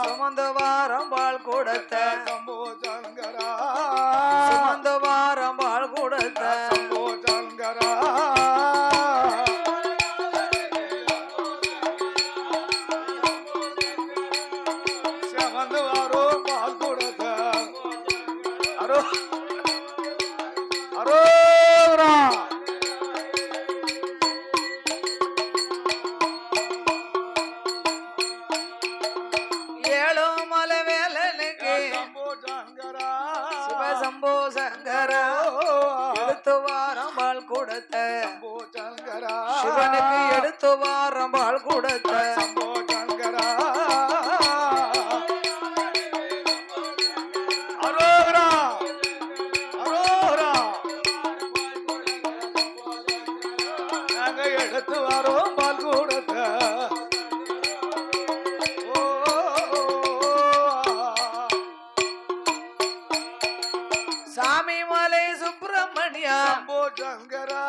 சுமந்த வாரம் பால் கொடுத்த சம்போ சங்கரா சுமந்த வாரம் பால் கொடுத்த சம்போ சங்கரா சுமந்த வாரம் பால் கொடுத்த அரோ அரோரா சம்போ சங்கரா எடுத்து வாரம் பால் கொடுத்த சிவனுக்கு எடுத்து வாரம் பால் கொடுத்த சம்போ சங்கரா அரோரா அரோரா நாங்க எடுத்து வாரோம் பால் கொடுத்த சாமி மலை சுப்பிரமணியா சம்போ சங்கரா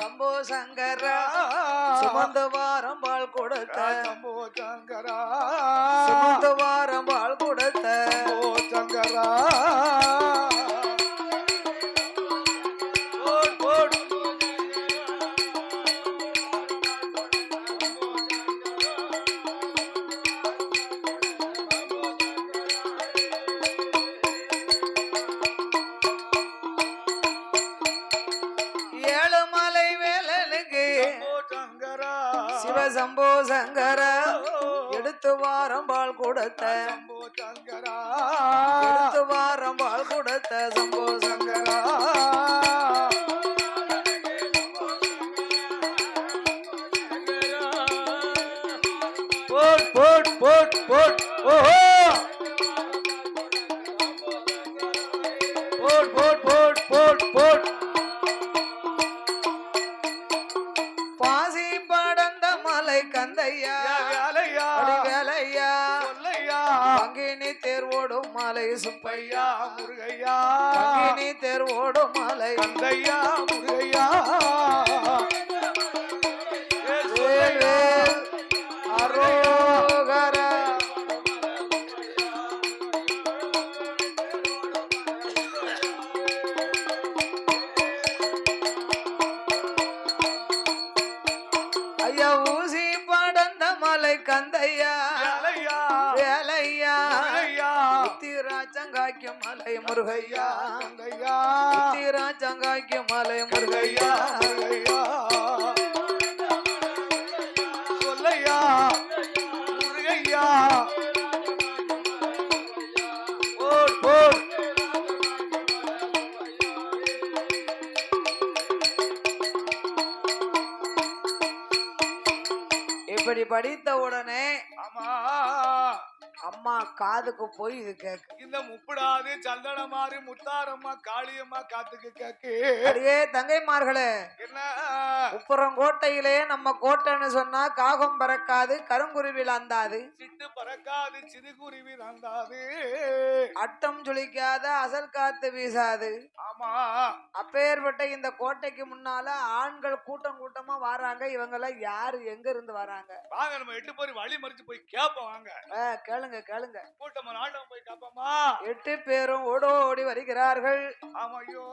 சம்போ சங்கரா சுமந்த வாரம் பால் கொடுத்த சம்போ சங்கரா சுமந்த வாரம் பால் கொடுத்த சம்போ சங்கரா சம்போ சங்கரா எடுத்து வாரம் பால் கொடுத்த சம்போ சங்கரா எடுத்து வாரம் பால் கொடுத்த சம்போ சங்கரா போட் போட் போட் போட் ஓஹோ boat boat boat boat boat பாசி படந்த மலை கந்தையா வேலையா வேலையா சொல்லையா பங்கினி தேர்வோடும் மலை சுப்பையா முருகையா பங்கினி தேர்வோடும் மலை கந்தையா முருகையா அரோகரா முருகையா முருகையா உத்திராச்சங்காய்க்கு மலை முருகையா முருகையா சொல்லையா முருகையா போடு போடு இப்படி படித்த உடனே ஆமா அம்மா காதுக்கு போய் இது கேக்கு இந்த முப்படாது சந்தனமாரி முத்தாரம்மா காளியம்மா காத்துக்கு கேக்கு அடியே தங்கைமார்களே என்ன உப்புறங்கோட்டையிலே நம்ம கோட்டைன்னு சொன்னா காகம் பறக்காது கருங்குருவி அந்தாது சிட்டு பறக்காது சிறுகுருவி நந்தாது அட்டம் சுளிக்காத அசல் காத்து வீசாது ஆமா அப்பேற்பட்ட இந்த கோட்டைக்கு முன்னால ஆண்கள் கூட்டம் கூட்டமா வராங்க இவங்க எல்லாம் யாரு எங்க இருந்து வராங்க வாங்க நம்ம 8 பேர் வழி மறிச்சு போய் கேப்போம் வாங்க கேளுங்க கேளுங்க கூட்டமா நாட்டம் போய் கேப்போமா 8 பேரும் ஓடோடி வருகிறார்கள் ஆமா ஐயோ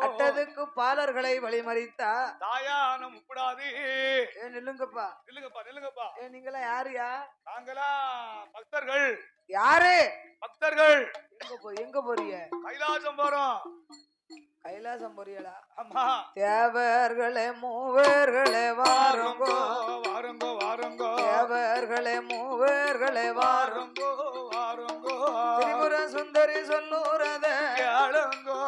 அட்டதுக்கு பாலர்களை வழிமறித்தா தாயான முப்படாது நில்லுங்கப்பா நில்லுங்கப்பா நில்லுங்கப்பா நீங்களா யாருயா நாங்களா பக்தர்கள் யாரு பக்தர்கள் எங்க போறீங்க கைலாசம் போறோம் கைலாசம் போறீங்களா ஆமா தேவர்களே மூவர்களே வாருங்கோ வாருங்கோ வாருங்கோ தேவர்களே மூவர்களே வாருங்கோ வாருங்கோ திரிபுர சுந்தரி சொல்லுறத கேளுங்கோ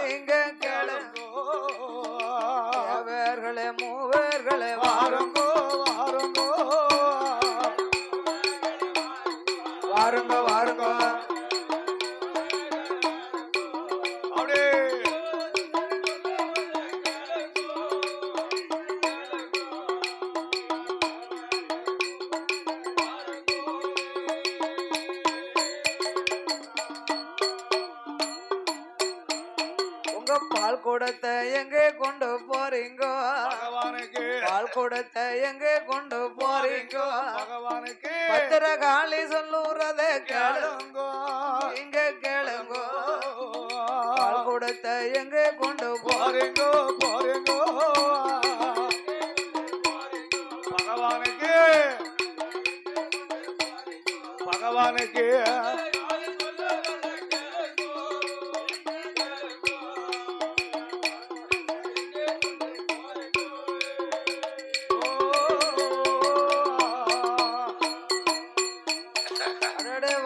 நீங்க கேளுங்கோ தேவர்களே மூவர்களே வாருங்கோ வாருங்கோ வாருங்கோ வாருங்கோ அப்படியே உங்க பால் கூடத்தை எங்க கொண்டு போறீங்கோ பகவானுக்கு பால் கூடத்தை எங்க கொண்டு போறீங்கோ பகவானுக்கு பத்திரகாளி சொல்லுறத கேளு கேளுங்கோ இங்க கேளுங்கோ பால் கூடத்தை எங்க கொண்டு போறீங்கோ போறீங்கோ பகவானுக்கு பகவானுக்கு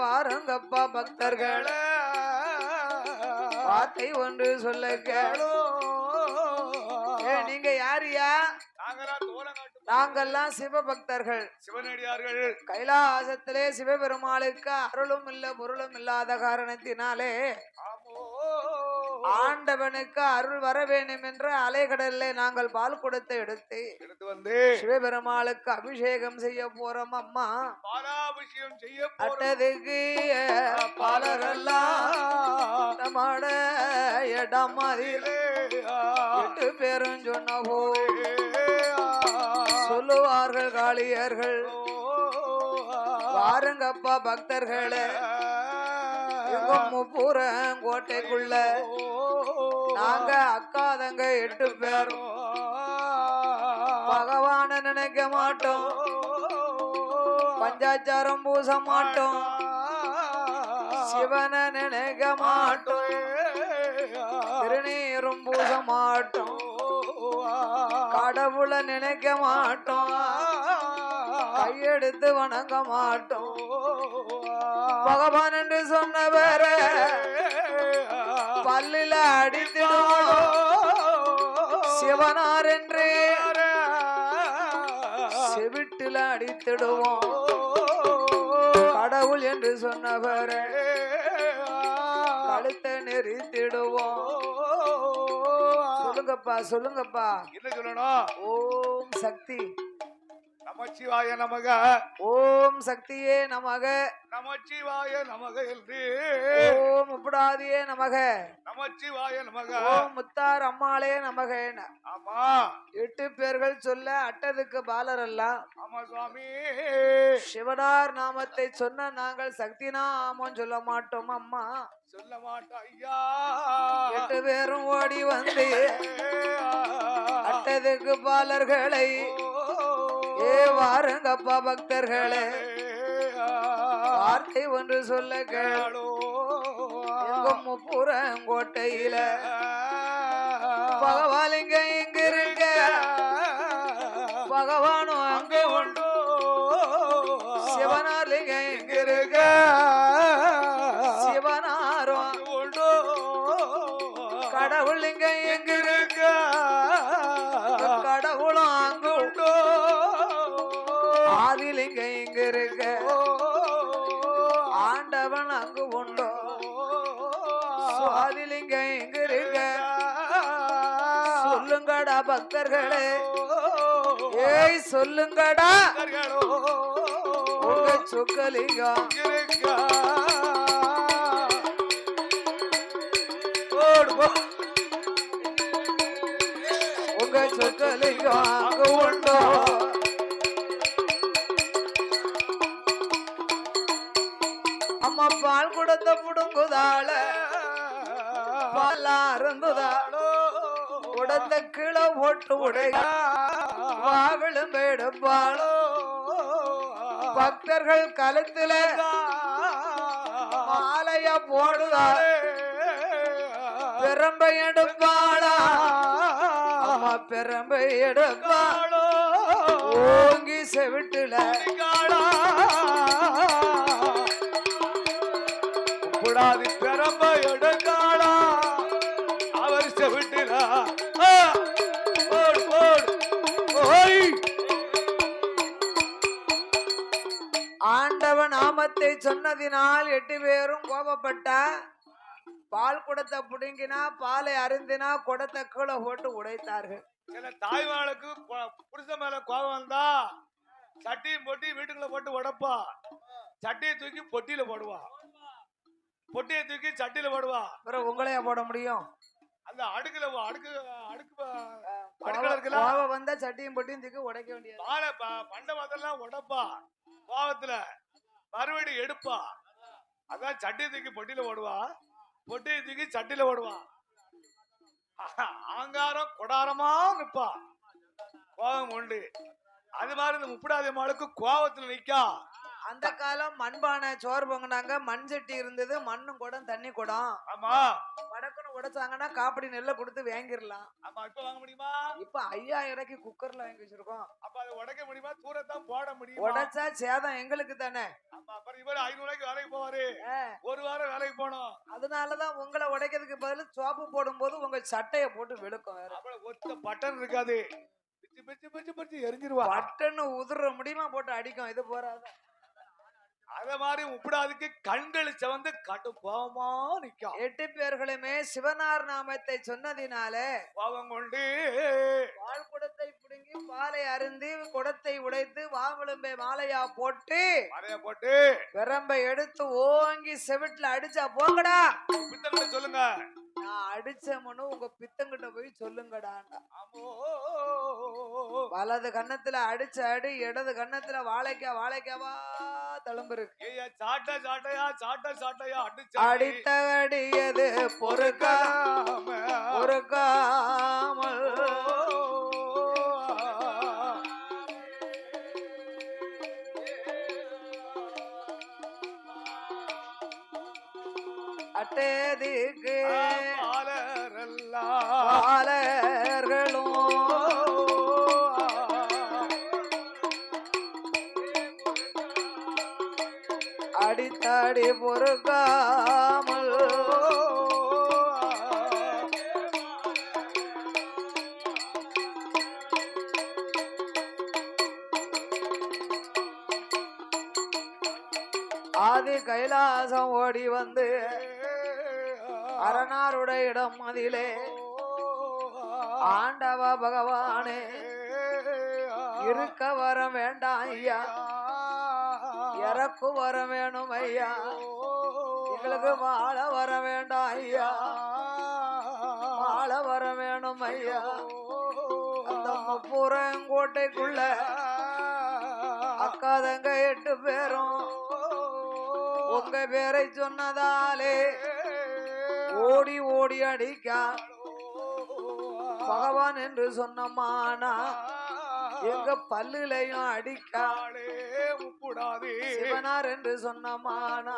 வாருங்கப்பா பக்தர்கள் வார்த்தை ஒன்று சொல்ல கேளு நீங்க யாரியா நாங்கெல்லாம் சிவபக்தர்கள் சிவனடியார்கள் கைலாசத்திலே சிவபெருமாளுக்கு அருளும் இல்ல பொருளும் இல்லாத காரணத்தினாலே ஆண்டவனுக்கு அருள் வர வேண்டும் என்ற அலைகடல்ல நாங்கள் பால் குடத்தை எடுத்து வந்து சிவபெருமாளுக்கு அபிஷேகம் செய்ய போறோம் அம்மா பாலாபிஷேகம் செய்ய அட்டதுக்கு பாலரெல்லாம் நம்மட இடம் மாதிரிலே 8 பேரும் சொன்ன போது சொல்லுவார்கள் காளியர்கள் வாருங்கப்பா பக்தர்களே எங்க முப்பூரம் கோட்டைக்குள்ள நாங்க அக்கா தங்க 8 பேரும் பகவான நினைக்க மாட்டோம் பஞ்சாச்சாரம் பூச மாட்டோம் சிவனை நினைக்க மாட்டோம் திருநீரும் பூச மாட்டோம் கடவுளை நினைக்க மாட்டோம் கையெடுத்து வணங்க மாட்டோம் பகவான் என்று சொன்னவர பல்லில அடித்திடுவோம் சிவனார் என்று செவிட்டில அடித்திடுவோம் கடவுள் என்று சொன்னவர கழுத்தை நெறித்திடுவோம் சொல்லுங்கப்பா சொல்லுங்கப்பா என்ன சொல்லணும் ஓம் சக்தி நமச்சிவாய நமக ஓம் சக்தியே நமக நமச்சிவாய நமக என்று ஓம் உப்படாதியே நமக நமச்சிவாய நமக ஓம் முத்தார் அம்மாளே நமக ஆமா 8 பேர்கள் சொல்ல அட்டதுக்கு பாலர் எல்லாம் ஆமா சுவாமி சிவனார் நாமத்தை சொன்ன நாங்கள் சக்தி நாமம் சொல்ல மாட்டோம் அம்மா சொல்ல மாட்டோம் ஐயா 8 பேரும் ஓடி வந்து அட்டதுக்கு பாலர்களை வாருங்கப்பா பக்தர்களே வார்த்தை ஒன்று சொல்ல கேளோ எங்க முப்புறங்கோட்டையில பகவாலிங்க இங்க இருக்க பகவானும் அங்கே உண்டோ சிவனாலிங்க இங்க இருக்க சிவனாரும் உண்டோ கடவுள் இங்க எங்க இருக்க கடவுளும் அங்கு உண்டோ ஆதிலிங்க இங்க இருக்க ஆண்டவன் அங்கு உண்டோ சுவாதிலிங்க இங்க இருக்க சொல்லுங்கடா பக்தர்களே ஏய் சொல்லுங்கடா உங்க சொக்கலிங்கம் உங்க சொக்கலிங்கம் அங்க உண்டோ அம்மா பால் குடத்த புடுங்குதாள பாலா இருந்துதாளோ குடத்த கீழே போட்டு உடையா வாவிலும் எடுப்பாளோ பக்தர்கள் கழுத்துல மாலைய போடுதாளே பெரம்பை எடுப்பாளா அம்மா பெரம்பை எடுப்பாளோ ஓங்கி செவிட்டுல கூடாது பெரம்பை எடுக்காளா அவர் செவிட்டுலா ஆண்டவன் நாமத்தை சொன்னதினால் 8 பேரும் கோபப்பட்டா பால் குடத்தை புடுங்கினா பாலை அருந்தினா குடத்தை கீழே போட்டு உடைத்தார்கள். சில தாய்மார்களுக்கு புருஷன் மேல கோபம் வந்தா சட்டியும் பொட்டி வீட்டுக்குள்ள போட்டு உடைப்பா, சட்டியை தூக்கி பொட்டியில போடுவா, பொட்டியை தூக்கி சட்டியில போடுவா. அப்புறம் உங்களையா போட முடியும்? அந்த அடுக்குல அடுக்கு கோபம் வந்தா சட்டியும் பொட்டியும் தூக்கி உடைக்க வேண்டியது. பாலை பண்ட அதெல்லாம் உடைப்பா, கோபத்துல மறுபடி எடுப்பா, அதான் சட்டியை தூக்கி பொட்டியில போடுவா, பொட்டியை தூக்கி சட்டியில போடுவா. ஆங்காரம் கொடாரமா நிப்பா, கோபம் உண்டு. அது மாதிரி இந்த முப்படாதி அம்மாளுக்கு கோபத்துல நிக்கா. அந்த காலம் மண்பானை சோறு பொங்கினாங்க, மண் சட்டி இருந்தது, மண்ணும் குடம் தண்ணி குடம். ஆமா, வடக்குன்னு உடைச்சாங்கன்னா காப்படி நெல்லை கொடுத்து வாங்கிடலாம். ஆமா, இப்ப வாங்க முடியுமா? இப்ப 5000 குக்கர்ல வாங்கி வச்சிருக்கோம். அப்ப அதை உடைக்க முடியுமா? தூரத்தான் போட முடியும். உடைச்சா சேதம் எங்களுக்கு தானே. ஆமா, அப்புறம் இவர் 500 வேலைக்கு போவாரு, ஒரு வாரம் வேலைக்கு போனோம். அதனாலதான் உங்களை உடைக்கிறதுக்கு பதில் சோப்பு போடும் போது உங்க சட்டையை போட்டு வெளுக்கும். ஒத்த பட்டன் இருக்காது, எரிஞ்சிருவா. பட்டன் உதிர முடியுமா போட்டு அடிக்கும். இது போறாத. அத மாதிரி முப்படாதுக்கு கண்கள் சிவந்து கட்டு கோபமா நிக்கும். 8 பேர்களுமே சிவனார் நாமத்தை சொன்னதினாலே கோபம் கொண்டு பால் குடத்தை பிடுங்கி பாலை அருந்தி குடத்தை உடைத்து வாவிளம்பை மாலையா போட்டு விரம்பை எடுத்து ஓங்கி செவிட்டுல அடிச்சா போங்கடா பித்தங்கிட்ட சொல்லுங்க. நான் அடிச்சமனு உங்க பித்தங்கிட்ட போய் சொல்லுங்கடா. வலது கண்ணத்துல அடிச்ச அடி, இடது கண்ணத்துல வாழைக்காவா தழும்பு இருக்கு. அடித்த அடியது பொறுக்காமல் அட்டேதிக்கு பாலர்களும் அடித்தாடி பொறுக்காமல் ஆதி கைலாசம் ஓடி வந்து அரணாருடைய இடம் அதிலே ஆண்டவ பகவானே இருக்க வர வேண்டாம் ஐயா, இறக்கு வர வேணும் ஐயா, எங்களுக்கு வாழ வர வேண்டாம் ஐயா, வாழ வர வேணும் ஐயா. அந்த முப்புறங்கோட்டைக்குள்ள அக்காதங்க 8 பேரும் உங்க பேரை சொன்னதாலே ஓடி ஓடி அடிக்கா. பகவான் என்று சொன்னமானா எங்க பல்லுலையும் அடிக்காளே முப்புடாதே. சிவனார் என்று சொன்னமானா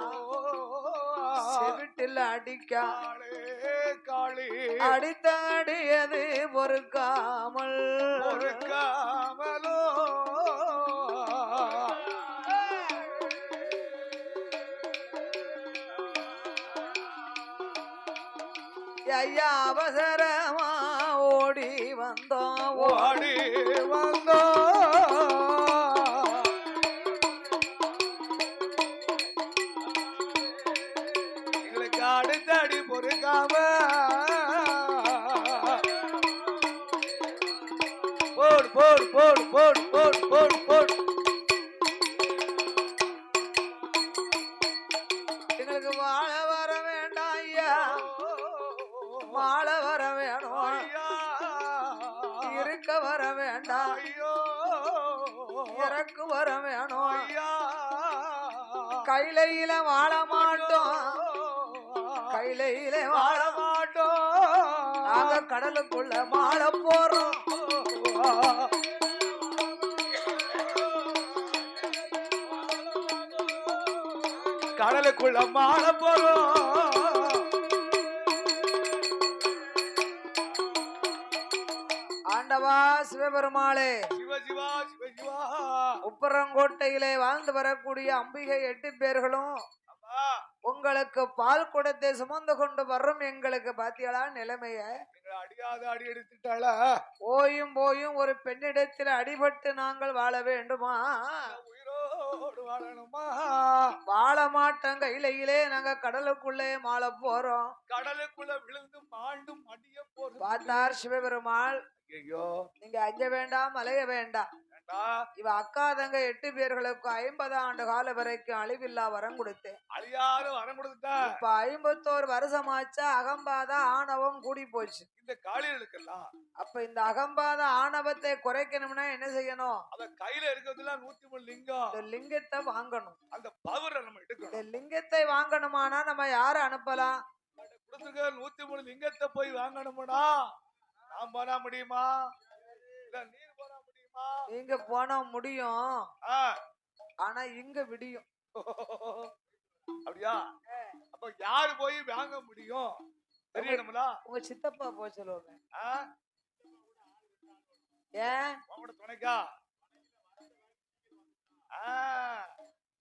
செவிட்டில் அடிக்கா காளி அடித்த அடியது பொறுக்காமலோ ஐயா அவசரமா ஓடி வந்தோம் எங்களுக்கு அடுத்தடி பொறுக்காம போடு போடு போடு போடு போடு போடு போடு எங்களுக்கு வாழ வர வேண்டாம் ஐயா வாழ வர வேணும் இருக்க வர வேண்டாம் இறக்கு வர வேணும் கையில வாழ மாட்டோம் கையில வாழ மாட்டோம் நாங்க கடலுக்குள்ள மாள போறோம் கடலுக்குள்ள மாள போறோம் ஆண்டவா சிவபெருமாளே சிவ சிவா சிவ சிவா உப்பரங்கோட்டையிலே வாழ்ந்து வரக்கூடிய அம்பிகை 8 பேர்களும் உங்களுக்கு பால் குடத்தை சுமந்து கொண்டு வர்றோம் எங்களுக்கு பாத்தியாளா நிலைமைய அடியாத அடி எடுத்துட்டாள ஓயும் போயும் ஒரு பெண்ணிடத்தில் அடிபட்டு நாங்கள் வாழ வேண்டுமா உயிரோடு வாழணுமா வாழ மாட்டோம் கையிலே நாங்க கடலுக்குள்ளே மாள போறோம் கடலுக்குள்ள விழுந்து மாண்டும் அடிய போறோம் பார்த்தார் சிவபெருமாள் ஐயோ நீங்க அஞ்ச வேண்டாம் அலைய வேண்டாம் இவ அக்கா தங்க 8 பேர்களுக்கு 50 ஆண்டு கால வரைக்கும் அழிவில்லா வரம் கொடுத்தேன் அழியாத வரம் கொடுத்தா இப்ப 51 வருஷமாச்சா அகம்பாத ஆணவம் கூடி போச்சு இந்த காளிகளுக்கெல்லாம் அப்ப இந்த அகம்பாத ஆணவத்தை குறைக்கணும்னா என்ன செய்யணும் அத கையில இருக்கிறதுலாம் 103 லிங்கம் இந்த லிங்கத்தை வாங்கணும் அந்த பவரை நம்ம எடுக்கணும் இந்த லிங்கத்தை வாங்கணுமானா நம்ம யார அனுப்பலாம் கொடுத்துருக்க 103 லிங்கத்தை போய் வாங்கணும்னா நாம் போனா முடியுமா இல்ல நீர் போனா முடியுமா நீங்க போனா முடியும் ஆனா இங்க விடியும் அப்படியா அப்ப யாரு போய் வாங்க முடியும் தெரியணும்ல உங்க சித்தப்பா போய் சொல்லுவாங்க ஏன் உங்களோட துணைக்கா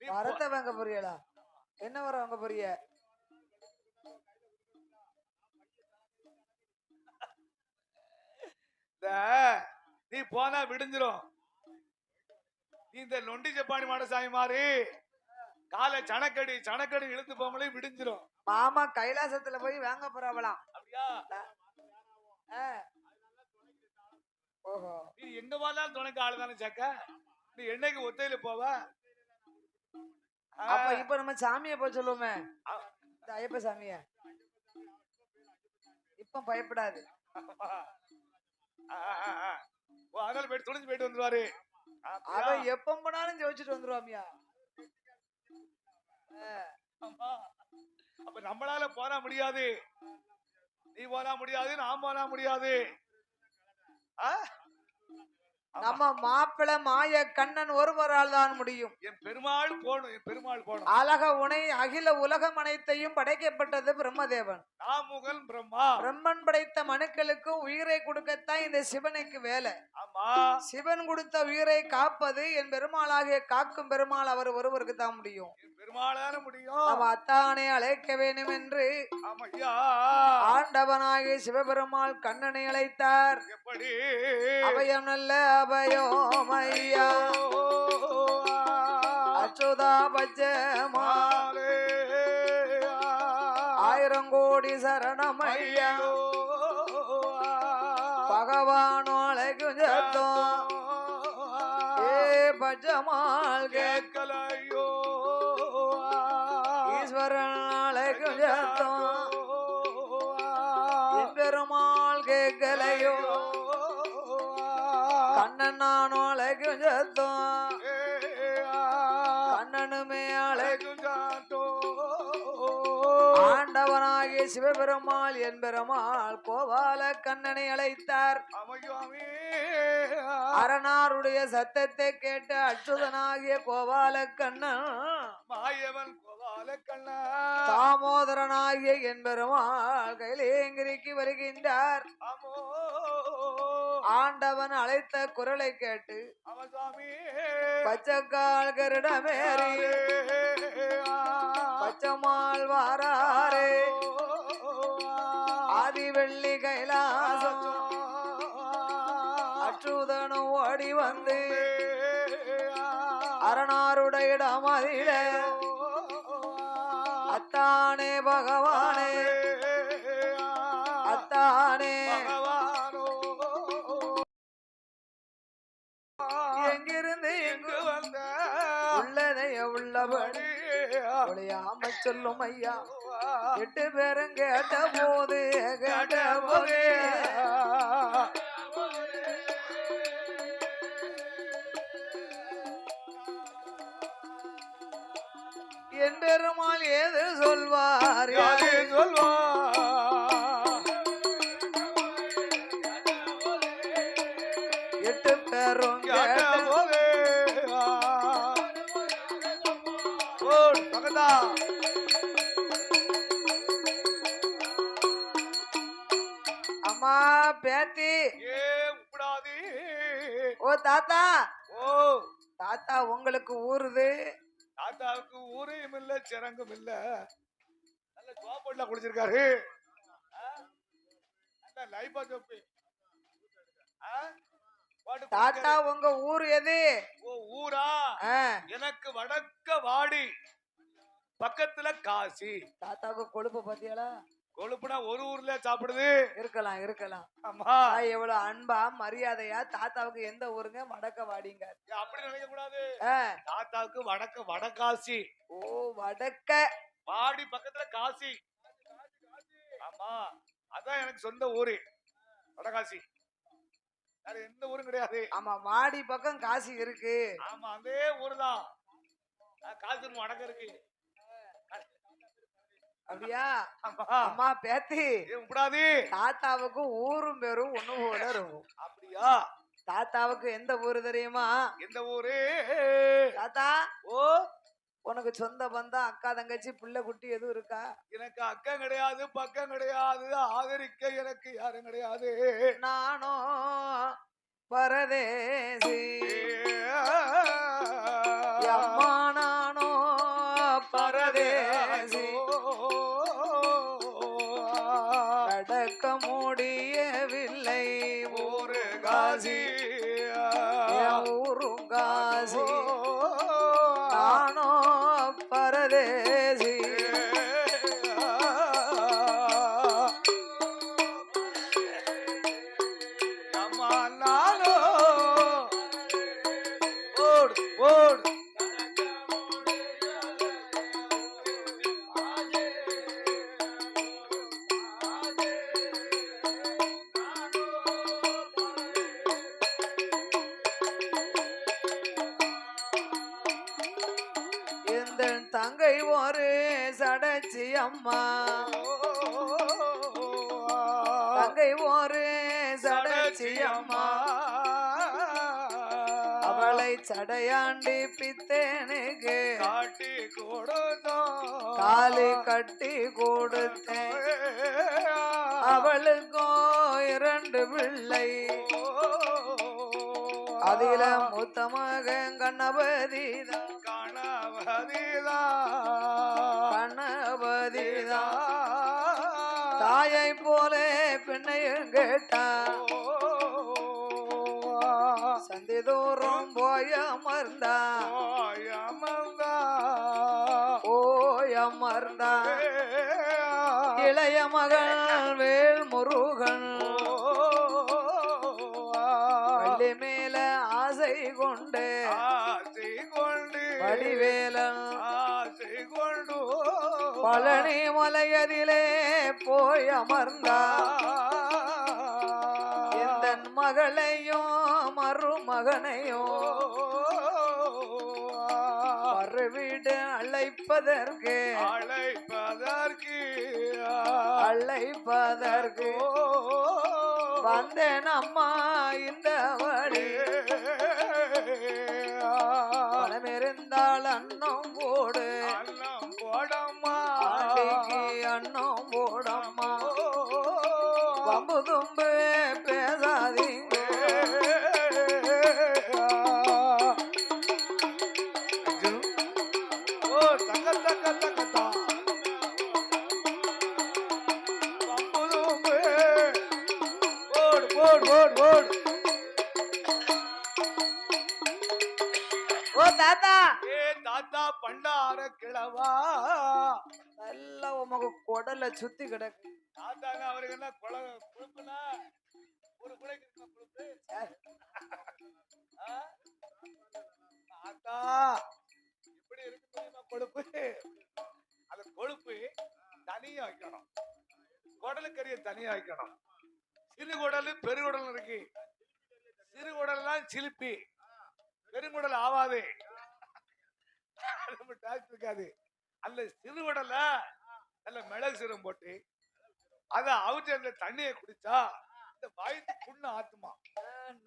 வரத்தை வாங்க புரியலா என்ன வர வாங்க புரிய நீ போனா விடிஞ்சிரும் நீ இந்த நொண்டி ஜப்பானி மாடசாமி மாதிரி காலை சனக்கடி சனக்கடி இழுத்து போமலே விடிஞ்சிரும் மாமா கைலாசத்துல போய் வாங்க போறவளாம் அப்படியா ஓஹோ நீ எங்க போனாலும் துணைக்கு ஆளுதானே சக்க நீ என்னைக்கு ஒத்தையில போவ அப்ப இப்ப நம்ம சாமிய போய் சொல்லுவோமே இந்த ஐயப்ப சாமிய இப்ப பயப்படாது அதனால போயிட்டு துணிஞ்சு போயிட்டு வந்துருவாரு அவன் எப்ப போனாலும் ஜெயிச்சுட்டு வந்துருவாமியா அப்ப நம்மளால போனா முடியாது நீ போனா முடியாது நான் போனா முடியாது நம்ம மாப்பிள மாய கண்ணன் ஒருவரால் தான் முடியும் என் பெருமாள் போகணும் என் பெருமாள் போகணும் அழக உனை அகில உலகம் அனைத்தையும் படைக்கப்பட்டது பிரம்மதேவன் நாமுகன் பிரம்மா பிரம்மன் படைத்த மனுக்களுக்கு உயிரை கொடுக்கத்தான் இந்த சிவனுக்கு வேலை ஆமா சிவன் கொடுத்த உயிரை காப்பது என் பெருமாளாகிய காக்கும் பெருமாள் அவர் ஒருவருக்கு தான் முடியும் பெருமாளான முடியும் அவ அத்தானே அழைக்க வேண்டும் என்று ஆண்டவனாகிய சிவபெருமாள் கண்ணனை அழைத்தார் எப்படி அபயம் நல்ல அபயம் ஐயா அச்சுதா பச்சமாலே 1000 கோடி சரணம் ஐயா பகவான் அழைக்கும் சத்தம் ஏ பச்சமால் கேட்கலையோ ஈஸ்வரன் அழைக்கும் சத்தம் என் பெருமாள் கேட்கலையோ கண்ணன் நானும் அழைக்கும் சத்தம் கண்ணனுமே அழைக்கும் ஆண்டவனாகிய சிவபெருமாள் என் பெருமாள் கோபால கண்ணனை அழைத்தார் அரணாருடைய சத்தத்தை கேட்டு அச்சுதனாகிய கோபால கண்ணன் மாயவன் கோபால தாமோதரனாகிய என் பெருமாள் கைலேங்கிரிக்கு வருகின்றார். ஆண்டவன் அழைத்த குரலை கேட்டு பச்சைக்கால் கருடமேறி பச்சமால் வாராரே ஆதிவெள்ளி கைலாசம் அச்சுதனு ஓடி வந்து அரணாருடைய இடமதில அத்தானே பகவானே அத்தானே எங்கிருந்து எங்கு வந்த உள்ளதைய உள்ளபடி ஒளியாம சொல்லும் ஐயா. 8 பேரும் கேட்ட போது என் பெருமாள் ஏது சொல்வார் சொல்வார் 8 பேரும் அம்மா பேத்தி ஓ தாத்தா தாத்தா உங்களுக்கு ஊருது. தாத்தாவுக்கு ஊரையும் இல்ல சிறங்கும் இல்ல. நல்ல சோப்பட்ல குடிச்சிருக்காரு. லைஃபா சோப்பு. தாத்தா உங்க ஊர் எது? ஓ ஊரா? எனக்கு வடக்க வாடி பக்கத்துல காசி. தாத்தாவுக்கு கொழுப்பு பாத்தியாளா? கொழுப்புனா ஒரு ஊர்ல சாப்பிடுது. இருக்கலாம் இருக்கலாம். அம்மா எவ்வளவு அன்பா மரியாதையா தாத்தாவுக்கு எந்த ஊருங்க? வடக்க வாடிங்க. அப்படி நினைக்க கூடாது. தாத்தாவுக்கு வடக்க வடகாசி. ஓ வடக்க வாடி பக்கத்துல காசி. ஆமா அதான் எனக்கு சொந்த ஊரு வடகாசி. வேற எந்த ஊரும் கிடையாது. ஆமா வாடி பக்கம் காசி இருக்கு. ஆமா அதே ஊரு தான். காசி வடக்க இருக்கு. அப்படியா? அம்மா பேத்தி தாத்தாவுக்கு ஊரும் பேரும் ஒண்ணு போல இருக்கும். அப்படியா? தாத்தாவுக்கு எந்த ஊரு தெரியுமா? எந்த ஊரு? தாத்தா ஓ உனக்கு சொந்த பந்தம் அக்கா தங்கச்சி பிள்ளை குட்டி எதுவும் இருக்கா? எனக்கு அக்கா கிடையாது பக்கம் கிடையாது ஆதரிக்க எனக்கு யாரும் கிடையாது. நானோ பரதேசி அம்மா நானோ பரதேசி கடக்க முடியவில்லை ஊரு காசி ஊரும் காசி நானோ பரதேசி அம்மா நானோ ஓடு ஓடு தங்கை ஒரு சடச்சி அம்மா தங்கை ஒரு சடச்சி அம்மா அவளை சடையாண்டி பித்தேனுக்கு காட்டி கொடுத்தோம் காலி கட்டி கொடுத்தேன் அவளுக்கும் 2 பிள்ளை அதில மூத்த மகன் கணபதிதான் கணபதிதான் தாயை போல பெண்ணையும் கேட்டான் சந்தி தோறும் போய் அமர்ந்தான் இளைய மகள் வேல் முருகன் வள்ளி மேல ஆசை கொண்டு வடிவேலன் பழனி மலையதிலே போய் அமர்ந்தான் இந்த மகளையும் மருமகனையும் மறுவீடு அழைப்பதற்கு வந்தேன் அம்மா இந்த வழி பணம் இருந்தால் அன்னம் போடு அன்னம் போடம்மா அடிக்கு அன்னம் போடம்மா வம்பு தும்பு பேசாதீங்க ஓ தக்க தக்க தக்கத்தா வம்பு தும்பு போடு போடு போடு போடு ஓ தாத்தா ஏ தாத்தா பண்டார கிழவா நல்லா உமக்கு குடல சுத்தி கிடக்கு தாத்தாங்க அவருக்கு என்ன கொழுப்புனா ஒரு குடைக்கு இருக்க கொழுப்பு தாத்தா எப்படி இருக்கு தெரியுமா கொழுப்பு அந்த கொழுப்பு தனியா வைக்கணும் குடலுக்கறிய தனியா வைக்கணும் சிறு குடல் பெருகுடல் இருக்கு சிறு குடல்லாம் சிலிப்பி பெருங்குடல் ஆவாது இருக்காது அந்த சிறு குடல நல்ல மிளகு சீரம் போட்டு அத அவுச்சு அந்த தண்ணியை குடிச்சா இந்த வயிற்று புண்ணு ஆத்துமா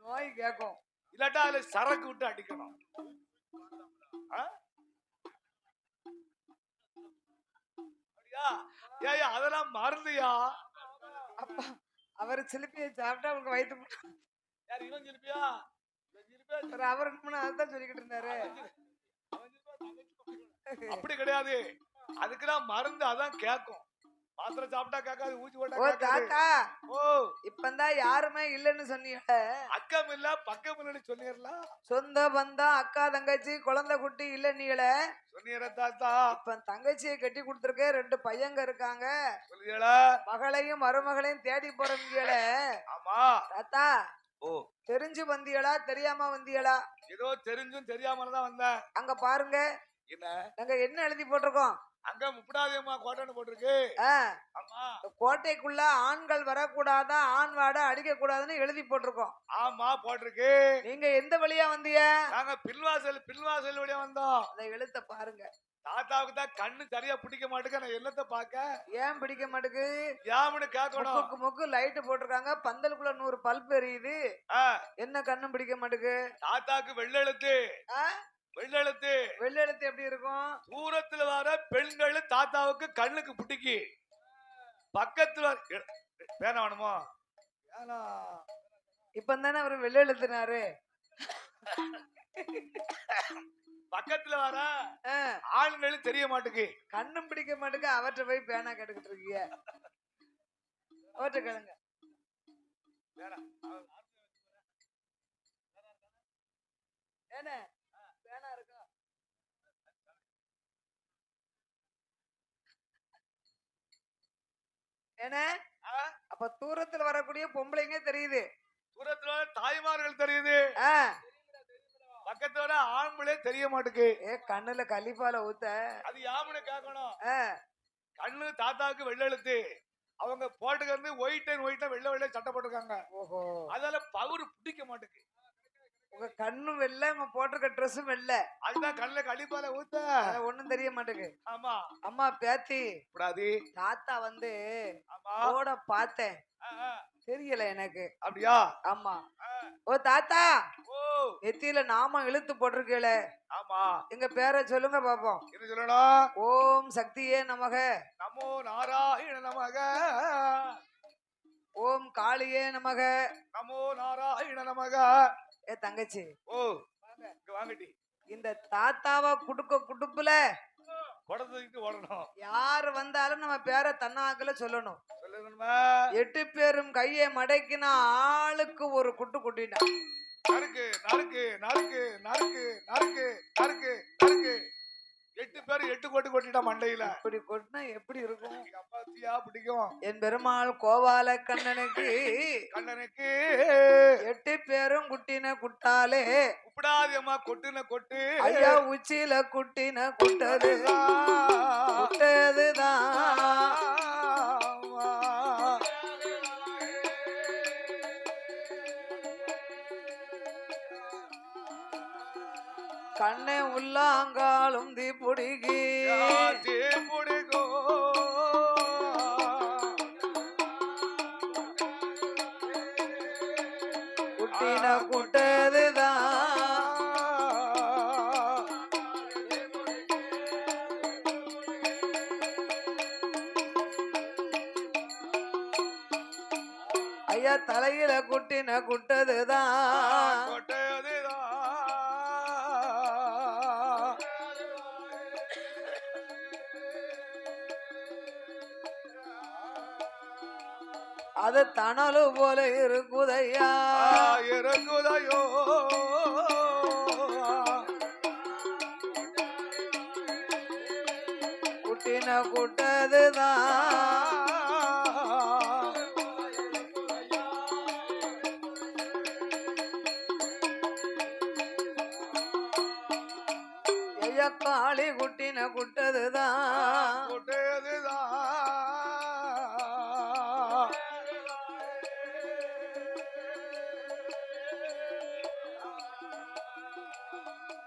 நோய் கேக்கும் இல்லாட்டா அதுல சரக்கு விட்டு அடிக்கணும் அப்படியா ஏயா அதெல்லாம் மருந்துயா அப்பா அவர் சிலிப்பியை சாப்பிட்டா அவருக்கு வயிற்று யார் இவன் சிலிப்பியா அவர் அதான் சொல்லிக்கிட்டு இருந்தாரு அப்படி கிடையாது அதுக்குதான் மருந்து அதான் கேக்கும் மாத்திரை சாப்பிட்டா கேட்காது ஊசி ஓ போட்டா தாத்தா ஓ இப்பந்தான் யாருமே இல்லன்னு சொன்னீங்க அக்கம் இல்ல பக்கம் இல்லன்னு சொன்னீங்களா சொந்த பந்தம் அக்கா தங்கச்சி குழந்தை குட்டி இல்ல நீங்கள சொன்னீர தாத்தா இப்ப தங்கச்சியை கட்டி கொடுத்துருக்க 2 பையங்க இருக்காங்க சொல்லுங்களா மகளையும் மருமகளையும் தேடி போறவங்கள ஆமா தாத்தா ஓ தெரிஞ்சு வந்தியலா தெரியாம வந்தியலா ஏதோ தெரிஞ்சும் தெரியாமதான் வந்தேன் அங்க பாருங்க என்ன நாங்க என்ன எழுதி போட்டிருக்கோம் அங்க முப்படாதியம்மா கோட்டைன்னு போட்டிருக்கு ஆமா கோட்டைக்குள்ள ஆண்கள் வரக்கூடாதா ஆண் வாட அடிக்க கூடாதுன்னு எழுதி போட்டிருக்கோம் ஆமா போட்டிருக்கு நீங்க எந்த வழியா வந்தீங்க நாங்க பின்வாசல் வழியா வந்தோம் அந்த எழுத்த பாருங்க தாத்தாவுக்கு தான் கண்ணு சரியா பிடிக்க மாட்டேங்க நான் என்னத்தை பாக்க ஏன் பிடிக்க மாட்டேக்கு யாமுன்னு கேட்கணும் முக்கு லைட் போட்டிருக்காங்க பந்தலுக்குள்ள 100 பல்ப் எரியுது என்ன கண்ணும் பிடிக்க மாட்டேக்கு தாத்தாக்கு வெள்ளெழுத்து வெள்ளெழுத்து எப்படி இருக்கும் தூரத்துல வர பெண்கள் தாத்தாவுக்கு கண்ணுக்கு பிடிக்கி பக்கத்துல பேன வேணுமோ இப்ப தானே அவரு வெள்ளெழுத்துனாரு பக்கத்துல வர ஆண்களும் தெரிய மாட்டேங்கு கண்ணும் பிடிக்க மாட்டேங்க அவற்றை போய் பேனா கேட்டுக்கிட்டு இருக்கீங்க அவற்றை கேளுங்க ஏன பேனா இருக்கா ஏன அப்ப தூரத்துல வரக்கூடிய பொம்பளைங்க தெரியுது தூரத்துல தாய்மார்கள் தெரியுது பக்கத்தோட ஆம்பளே தெரிய மாட்டேங்குது கண்ணுல கலிப்பால ஊத்த அது யாமுன்னு கேட்கணும் கண்ணு தாத்தாவுக்கு வெள்ளெழுத்து அவங்க போட்டுக்கிறது ஒயிட்டா வெள்ளை சட்டை போட்டிருக்காங்க ஓஹோ அதால பவர் பிடிக்க மாட்டேங்குது உங்க கண்ணும் வெள்ள உங்க போட்டிருக்க ட்ரெஸ்ஸும் வெள்ள அதுதான் கண்ணுல கலிப்பால ஊத்த ஒண்ணும் தெரிய மாட்டேங்குது ஆமா அம்மா பேத்தி கூடாது தாத்தா வந்து ஆமா ஓட பார்த்தேன் தெரியல எனக்கு அப்படியா ஆமா ஓ தாத்தா ஓ நெத்தியில நாம இழுத்து போட்டிருக்கீல ஆமா எங்க பேரை சொல்லுங்க பாப்போம் என்ன சொல்லணும் ஓம் சக்தியே நமக நமோ நாராயண நமக ஓம் காளியே நமக நமோ நாராயண நமக தங்கச்சி ஓ வாங்கடி இந்த தாத்தாவை குடுப்புல குடத்துக்கு ஓடணும் யாரு வந்தாலும் நம்ம பேரை தன்னாக்கல சொல்லணும் 8 பேரும் கையை மடக்கினா ஆளுக்கு ஒரு குட்டு குட்டினா நறுக்கு நறுக்கு நறுக்கு நறுக்கு நறுக்கு நறுக்கு நறுக்கு 8 பேர் 8 கோட்டு கொட்டிட்டா மண்டையில இப்படி கொட்டினா எப்படி இருக்கும் அப்பாத்தியா பிடிக்கும் என் பெருமாள் கோபால கண்ணனுக்கு 8 பேரும் குட்டின குட்டாலே உப்படாதியம்மா கொட்டுன கொட்டு ஐயா உச்சியில குட்டின குட்டதுதான் கண்ணை உள்ளாங்காலும் தீப்புடிகி குட்டின குட்டதுதான் ஐயா தலையில குட்டின குட்டதுதான் அது தணலு போல இருக்குதையா இருக்குதையோ குட்டின குட்டதுதான் காளி குட்டின குட்டதுதான்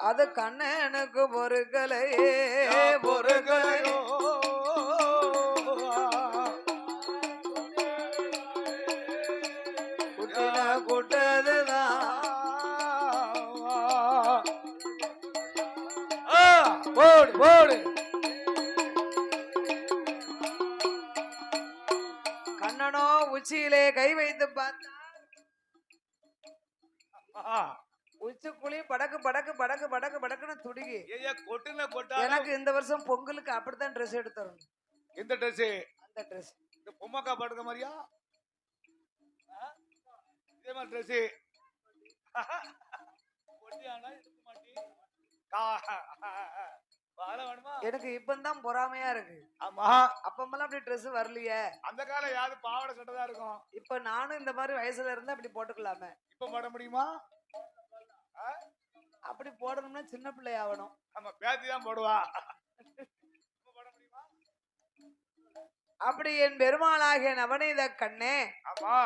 அது கண்ணனுக்கு பொறுக்கலையே பொறுக்கலையோ குட்டின குட்டதுதான் போடு போடு கண்ணனோ உச்சியிலே கை வைத்து பார்த்தா உச்சி குழி படக்கு படக்கு படக்கு படக்கு படக்குன்னு துடிகி எனக்கு இந்த வருஷம் பொங்கலுக்கு அப்படித்தான் ட்ரெஸ் எடுத்துறோம் இந்த ட்ரெஸ் அந்த ட்ரெஸ் இந்த பொம்மக்கா படுக்க மாதிரியா இதே மாதிரி ட்ரெஸ் எனக்கு இப்பதான் பொறாமையா இருக்கு ஆமா அப்பமெல்லாம் அப்படி ட்ரெஸ் வரலையே அந்த காலம் யாரு பாவாடை சட்டை இருக்கும் இப்ப நானும் இந்த மாதிரி வயசுல இருந்தா அப்படி போட்டுக்கலாமே இப்ப போட முடியுமா அப்படி போடணும்னா சின்ன பிள்ளை ஆகணும் நம்ம பேத்தி தான் போடுவா அப்படி என் பெருமாளாகிய நவநீத கண்ணே ஆமா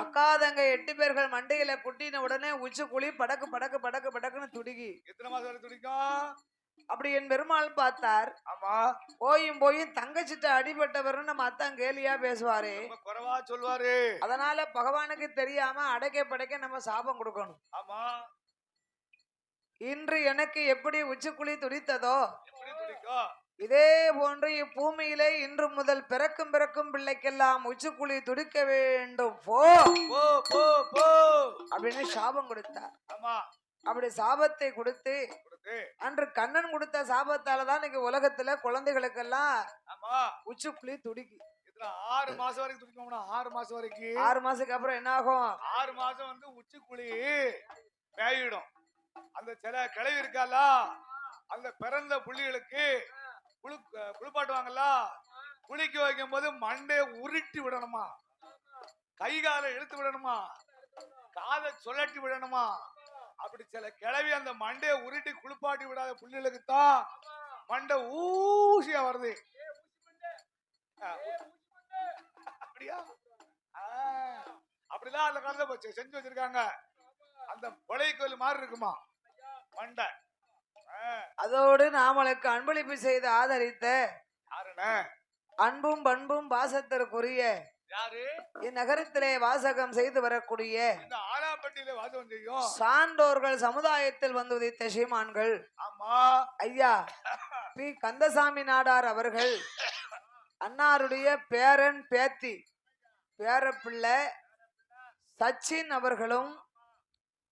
அக்காதங்க 8 பேர்கள் மண்டையில குட்டின உடனே உச்சி குழி படக்கு படக்கு படக்கு படக்குன்னு துடிகி எத்தனை மாசம் வரை துடிக்கும் அப்படி என் பெருமாள் பார்த்தார் ஆமா போயும் தங்கச்சிட்ட அடிபட்டவர்னு நம்ம அத்தான் கேலியா பேசுவாரு குறைவா சொல்லுவாரு அதனால பகவானுக்கு தெரியாம அடைக்க படைக்க நம்ம சாபம் கொடுக்கணும் ஆமா இன்று எனக்கு எப்படி உச்சிக்குழி துடித்ததோ எப்படி துடிக்கும் இதே போன்று இப்பூமியிலே இன்று முதல் பிறக்கும் பிள்ளைக்கெல்லாம் உச்சிக்குழி துடிக்க வேண்டும் போ போ போ அப்படின்னு சாபம் கொடுத்தார் ஆமா அப்படி சாபத்தை கொடுத்து அன்று கண்ணன் கொடுத்த சாபத்தாலதான் இன்னைக்கு உலகத்துல குழந்தைகளுக்கெல்லாம் உச்சிக்குழி துடிக்கி 6 மாசம் வரைக்கும் துடிக்கணும்னா 6 மாசம் வரைக்கும் 6 மாசத்துக்கு அப்புறம் என்ன ஆகும் 6 மாசம் வந்து உச்சிக்குழி பேயிடும் அந்த சில கிளவி இருக்கால அந்த பிறந்த புள்ளிகளுக்கு குளிப்பாட்டுவாங்கல்ல குளிக்க வைக்கும் போது மண்டைய உருட்டி விடணுமா கை காலை இழுத்து விடணுமா காதை சுழட்டி விடணுமா அப்படி சில கிளவி அந்த மண்டைய உருட்டி குளிப்பாட்டி விடாத புள்ளிகளுக்கு தான் மண்டை ஊசியா வருது அப்படியா அப்படிதான் அந்த காலத்துல செஞ்சு வச்சிருக்காங்க அந்த கொலை கோயில் மாதிரி இருக்குமா மண்டை அதோடு நாமளுக்கு அன்பளிப்பு செய்து ஆதரித்த அன்பும் பண்பும் பாசத்திற்குரிய இந்நகரத்திலே வாசகம் செய்து வரக்கூடிய சான்றோர்கள் சமுதாயத்தில் வந்து உதித்த சீமான்கள் ஐயா பி கந்தசாமி நாடார் அவர்கள் அன்னாருடைய பேரன் பேத்தி பேரப்பிள்ளை சச்சின் அவர்களும்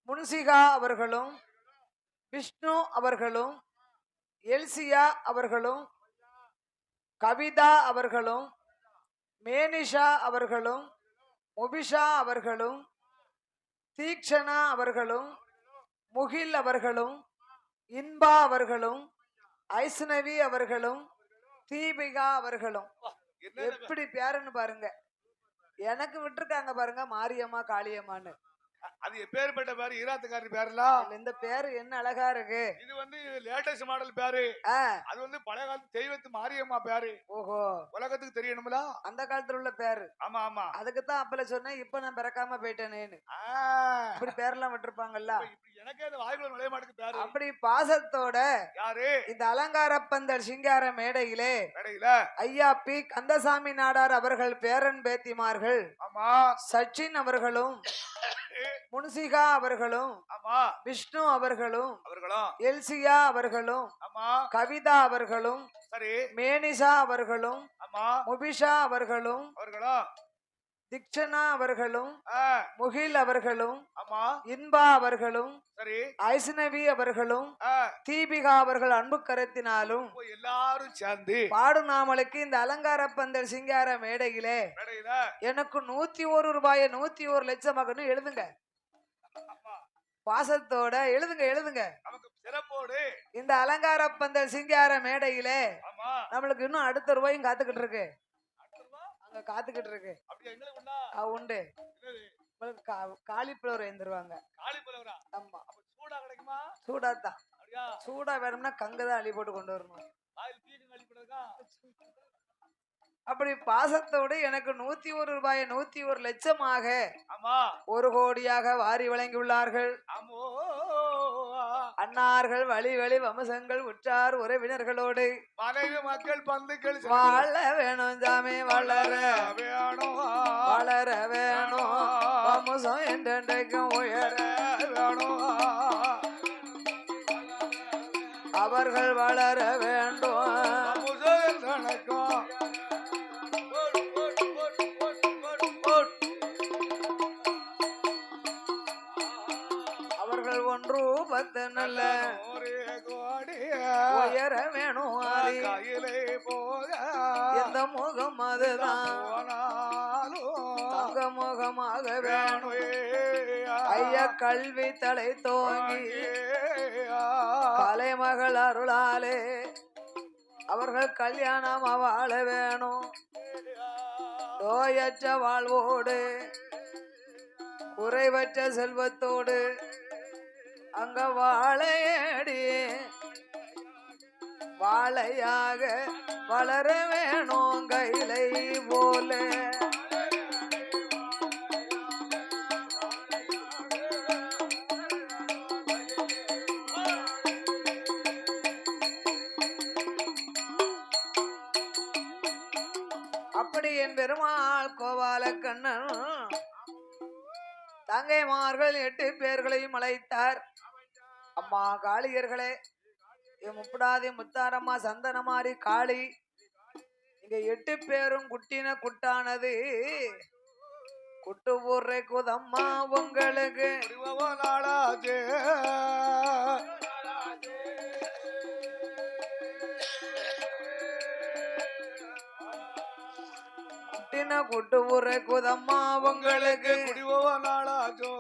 முன்சிகா அவர்களும் விஷ்ணு அவர்களும் எல்சியா அவர்களும் கவிதா அவர்களும் மேனிஷா அவர்களும் முபிஷா அவர்களும் தீக்ஷணா அவர்களும் முகில் அவர்களும் இன்பா அவர்களும் ஐஸ்னவி அவர்களும் தீபிகா அவர்களும் எப்படி பேருன்னு பாருங்க எனக்கு விட்டுருக்காங்க பாருங்க மாரியம்மா காளியம்மான்னு அது எப்பேற்பட்ட பேரு ஈராத்துக்காரி பேருல இந்த பேரு என்ன அழகா இருக்கு இது வந்து லேட்டஸ்ட் மாடல் பேரு அது வந்து பழைய காலத்து தெய்வத்து மாரியம்மா பேரு ஓஹோ உலகத்துக்கு தெரியணும்ல அந்த காலத்துல உள்ள பேரு ஆமா ஆமா அதுக்குதான் அப்பல சொன்னேன் இப்ப நான் பிறக்காம போயிட்டேனேன்னு இப்படி பேரெல்லாம் விட்டுருப்பாங்கல்ல எனக்கே அந்த வாய்க்குள்ள நுழைய மாட்டுக்கு பேரு அப்படி பாசத்தோட யாரு இந்த அலங்கார பந்தல் சிங்கார மேடையிலே ஐயா பி கந்தசாமி நாடார் அவர்கள் பேரன் பேத்திமார்கள் ஆமா சச்சின் அவர்களும் முன்சிகா அவர்களும் ஆமா விஷ்ணு அவர்களும் அவர்களும் எல்சியா அவர்களும் ஆமா கவிதா அவர்களும் சரி மேனிசா அவர்களும் ஆமா முபிஷா அவர்களும் அவர்களும் திக்ஷனா அவர்களும் முகில் அவர்களும் ஆமா இன்பா அவர்களும் சரி ஐஸ்னவி அவர்களும் தீபிகா அவர்கள் அன்பு கரத்தினாலும் எல்லாரும் சேர்ந்து பாடுநாமலுக்கு இந்த அலங்கார பந்தல் சிங்கார மேடையிலே எனக்கு 101 ரூபாய் 101 லட்சம் எழுதுங்க பாசத்தோட எழுதுங்க சிறப்போடு இந்த அலங்கார பந்தல் சிங்கார மேடையிலே நம்மளுக்கு இன்னும் அடுத்த ரூபாயும் காத்துக்கிட்டு இருக்கு அங்க காத்துக்கிட்டு இருக்கு உண்டு காலிஃபிளவர் எழுந்துருவாங்க ஆமா சூடாதான் சூடா வேணும்னா கங்கதான் அள்ளி போட்டு கொண்டு வரணும் அப்படி பாசத்தோடு எனக்கு 101 ரூபாய் 101 லட்சமாக 1 கோடியாக வாரி வழங்கியுள்ளார்கள் அன்னார்கள் வழி வழி வம்சங்கள் உற்றார் உறவினர்களோடு மனைவி மக்கள் பந்துக்கள் வாழ வேணும் சாமி வளர வேணும் வளர வேணும் வம்சம் என்றென்றைக்கும் உயர வேணும் அவர்கள் வளர வேண்டும் அவர்கள் 1 10 நல்ல உயர வேணும் கையிலே போக எந்த முகம் அதுதான் தங்க முகமாக வேணும் ஐயா கல்வி தலை தோங்கி கலைமகள் அருளாலே அவர்கள் கல்யாணம் வாழ வேணும் நோயற்ற வாழ்வோடு குறைவற்ற செல்வத்தோடு அங்க வாழையடி வாழையாக வளர வேணும் கைலை போல அப்படி என் பெருமாள் கோபால கண்ணன் தங்கைமார்கள் 8 பேர்களையும் அழைத்தார். அம்மா காளியர்களே, முப்படாதி முத்தாரம்மா சந்தனமாரி காளி, இங்க 8 பேரும் குட்டின குட்டானது குட்டு ஊர்ரை குதம்மா உங்களுக்கு குட்டின குட்டு ஊர்ரை குதம்மா உங்களுக்கு குடிவோ நாளாச்சோ.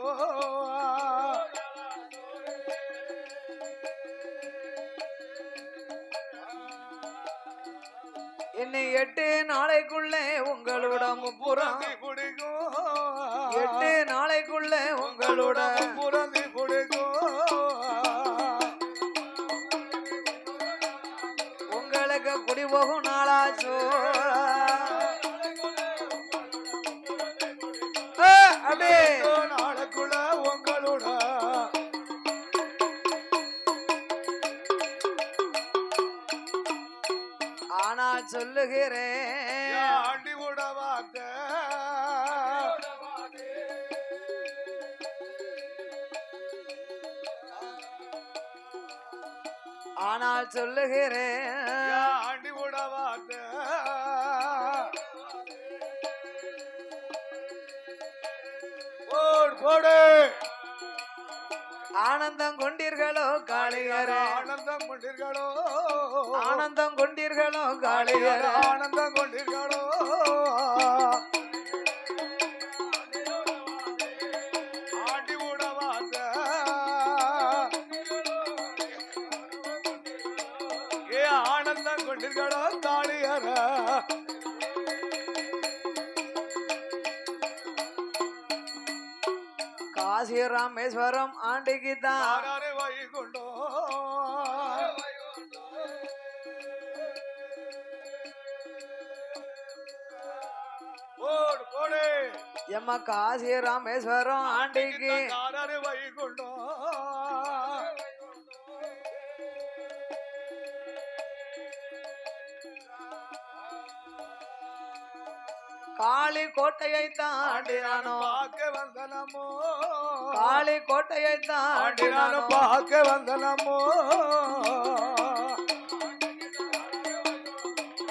என்னை 8 நாளைக்குள்ளே உங்களோட முப்புறம் 8 நாளைக்குள்ளே உங்களோட புறந்தி குடிக்கும். உங்களுக்கு குடி போகும் நாளாச்சோ. அப்படியே நாளைக்குள்ள உங்களோட ஆனால் சொல்லுகிறேன் ஆண்டி விட வார்த்த ஆனால் சொல்லுகிறேன் ஆண்டி விட வார்த்த போடு. ஆனந்தம் கொண்டீர்களோ காளியரே, ஆனந்தம் கொண்டீர்களோ, ஆனந்தம் கொண்டீர்களோ காளியரே, ஆனந்தம் கொண்டீர்களோ. ஆண்டி விட வார்த்த ஆனந்தம் கொண்டீர்களோ காளியர. காசி ராமேஸ்வரம் ஆண்டிக்கு தான் வைகுண்டோ போடு. எம்ம காசி ராமேஸ்வரம் ஆண்டிக்கு வைகுண்டோ காளி கோட்டையை தாண்டி நானும் பார்க்க வந்தனமோ காளி கோட்டையை தாண்டி நானும் பார்க்க வந்தனமோ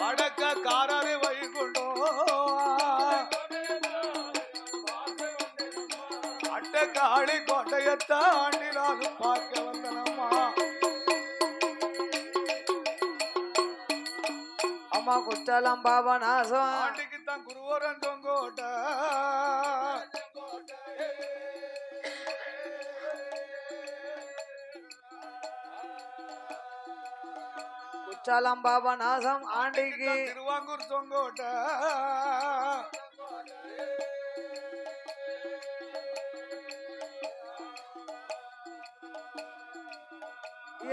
வடக்காரரை வைகுண்டோ அட்ட காளி கோட்டையை தாண்டி நானும் பார்க்க வந்தனம்மா அம்மா குற்றாலம் பாபா நாசம் ஆண்டிக்கு தான் குருவரன் தொங்கோட்ட குற்றாலம் பாபா நாசம் ஆண்டிக்கு திருவாங்கூர் தொங்கோட்ட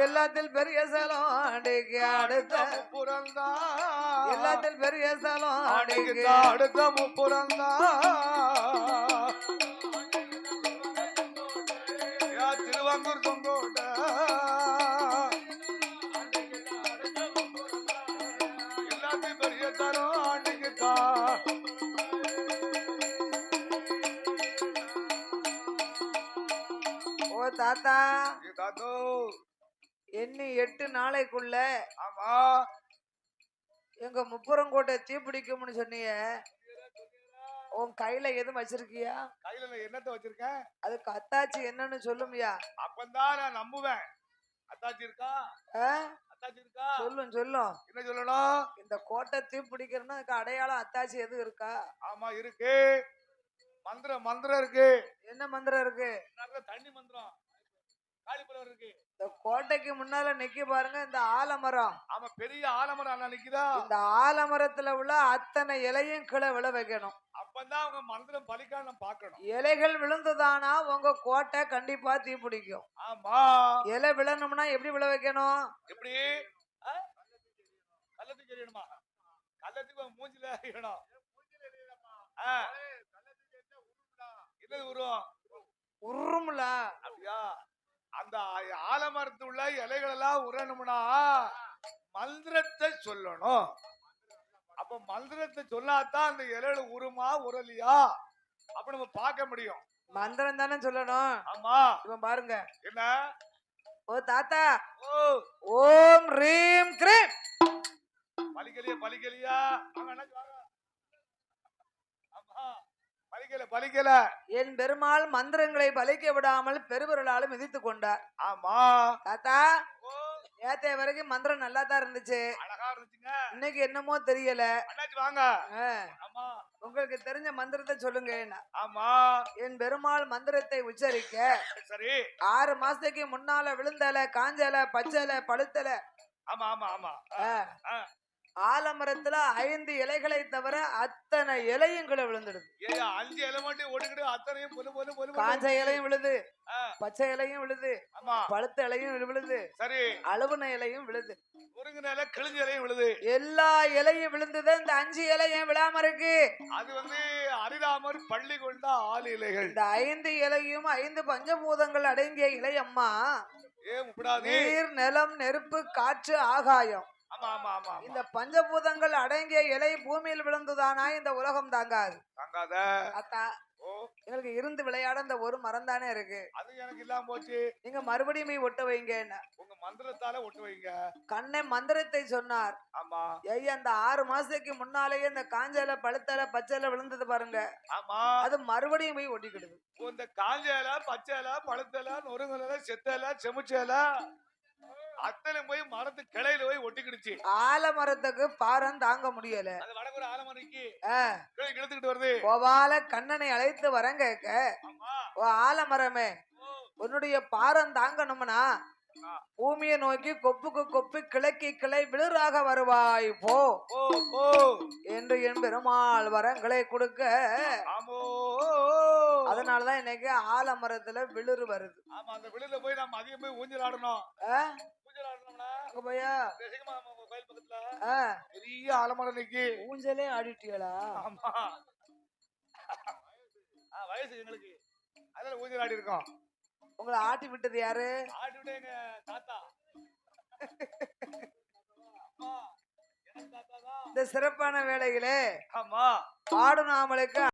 எல்லாத்தில் பெரிய சலம் ஆண்டிக்கு அடுத்த முப்புறந்தா எல்லாத்தில் பெரிய சலம் ஆண்டிக்கு அடுத்த முப்புறந்தா திருவாங்கூர் தொங்கோட்ட எல்லாத்தையும் பெரிய தரம் ஆண்டிக்குதா ஓ தாத்தா தாத்தோ எண்ணி 8 நாளைக்குள்ள ஆமா எங்க முப்புறங்கோட்டை தீப்பிடிக்கும்னு சொன்னீங்க உன் கையில எதுவும் வச்சிருக்கியா கையில நான் என்னத்த வச்சிருக்கேன் அதுக்கு அத்தாச்சி என்னன்னு சொல்லுமியா அப்பந்தான் நான் நம்புவேன் அத்தாச்சி இருக்கா அத்தாச்சி இருக்கா சொல்லும் என்ன சொல்லணும் இந்த கோட்டை தீப்பிடிக்கிறதுன்னா அதுக்கு அடையாளம் அத்தாச்சி எதுவும் இருக்கா ஆமா இருக்கு மந்திரம் இருக்கு என்ன மந்திரம் இருக்கு தண்ணி மந்திரம் காளிப்பழம் இருக்கு இந்த கோட்டைக்கு முன்னால நிக்கி பாருங்க இந்த ஆலமரம் ஆமா பெரிய ஆலமரம் அண்ணா நிக்குதா இந்த ஆலமரத்துல உள்ள அத்தனை இலையும் கீழே விழ வைக்கணும் அப்பதான் அவங்க மந்திரம் பலிக்கான பாக்கணும் இலைகள் விழுந்துதானா உங்க கோட்டை கண்டிப்பா தீப்பிடிக்கும் ஆமா இலை விழணும்னா எப்படி விழ வைக்கணும் எப்படி கள்ளத்துக்கு எறியணுமா கள்ளத்துக்கு மூஞ்சில எறியணும் என்னது உருவம் உருமுல அப்படியா அந்த ஆலமரத்து உள்ள இலைகள் எல்லாம் உரணும்னா மந்திரத்தை சொல்லணும் அப்ப மந்திரத்தை சொல்லாதான் அந்த இலையில உருமா உரலியா அப்ப நம்ம பார்க்க முடியும் மந்திரம் தானே சொல்லணும் ஆமா இவன் பாருங்க என்ன ஓ தாத்தா ஓ ஓம் ரீம் கிரீம் பலிக்கலியா ஆமா பலிக்கல என் பெருமாள் மந்திரங்களை பலிக்க விடாமல் பெருவர்களால் மிதித்து கொண்டார் ஆமா தாத்தா நேற்றைய வரைக்கும் மந்திரம் நல்லா தான் இருந்துச்சு அழகா இருந்துச்சுங்க இன்னைக்கு என்னமோ தெரியல வாங்க ஆமா உங்களுக்கு தெரிஞ்ச மந்திரத்தை சொல்லுங்க ஆமா என் பெருமாள் மந்திரத்தை உச்சரிக்க சரி 6 மாசத்துக்கு முன்னால விழுந்தல காஞ்சல பச்சல பழுத்தல ஆமா ஆமா ஆமா ஆலமரத்துல 5 இலைகளை தவிர அத்தனை இலையும் கீழே விழுந்துடுது 5 இலை மட்டும் ஒடுக்கிட்டு அத்தனையும் பொலு காஞ்ச இலையும் விழுது பச்சை இலையும் விழுது ஆமா பழுத்த இலையும் விழுது சரி அழுவுன இலையும் விழுது முருங்கன இலை கிழிஞ்ச இலையும் விழுது எல்லா இலையும் விழுந்தது இந்த 5 இலை ஏன் விழாம இருக்கு அது அரிதாமர் பள்ளி கொண்ட ஆள் இலைகள் இந்த 5 இலையும் 5 பஞ்சபூதங்கள் அடங்கிய இலை அம்மா நீர் நிலம் நெருப்பு காற்று ஆகாயம் இந்த பஞ்சபூதங்கள் அடங்கிய இலை பூமியில் விழுந்துதானா இந்த உலகம் தாங்காது அத்தா எங்களுக்கு இருந்து விளையாட இந்த ஒரு மரம் தானே இருக்கு அது எனக்கு இல்லாம போச்சு நீங்க மறுபடியும் ஒட்ட வைங்க உங்க மந்திரத்தால ஒட்ட வைங்க கண்ணை மந்திரத்தை சொன்னார் ஆமா ஐயா அந்த 6 மாசத்துக்கு முன்னாலேயே இந்த காஞ்சல பழுத்தல பச்சைல விழுந்தது பாருங்க ஆமா அது மறுபடியும் போய் ஒட்டிக்கிடுது இந்த காஞ்சல பச்சைல பழுத்தல நொறுங்கல செத்தல செமுச்சல அத்தனை போய் மரத்து கிளையில போய் ஒட்டிக்கிடுச்சு ஆலமரத்துக்கு பாரம் தாங்க முடியல அது வடகுற ஆலமரத்துக்கு இழுத்துக்கிட்டு வருது கோபால கண்ணனை அழைத்து வரங்க ஓ ஆலமரமே உன்னுடைய பாரம் தாங்கணும்னா பூமியை நோக்கி கொப்புக்கு கொப்பு கிழக்கி கிளை விழுறாக வருவாய் போ என்று என் பெருமாள் வரங்களை கொடுக்க அதனாலதான் இன்னைக்கு ஆலமரத்துல விழுறு வருது ஆமா அந்த விழுல போய் நம்ம அதிகம் போய் ஊஞ்சல் ஆடணும் பெரிய ஆலமரம் நிக்கி ஊஞ்சலே ஆடிட்டீங்களா ஆமா வயசு எங்களுக்கு அதுல ஊஞ்சல் ஆடி இருக்கோம் உங்களை ஆட்டி விட்டது யாரு ஆட்டி விட்டு எங்க தாத்தா இந்த சிறப்பான வேளையிலே ஆமா பாடு நாமளுக்கு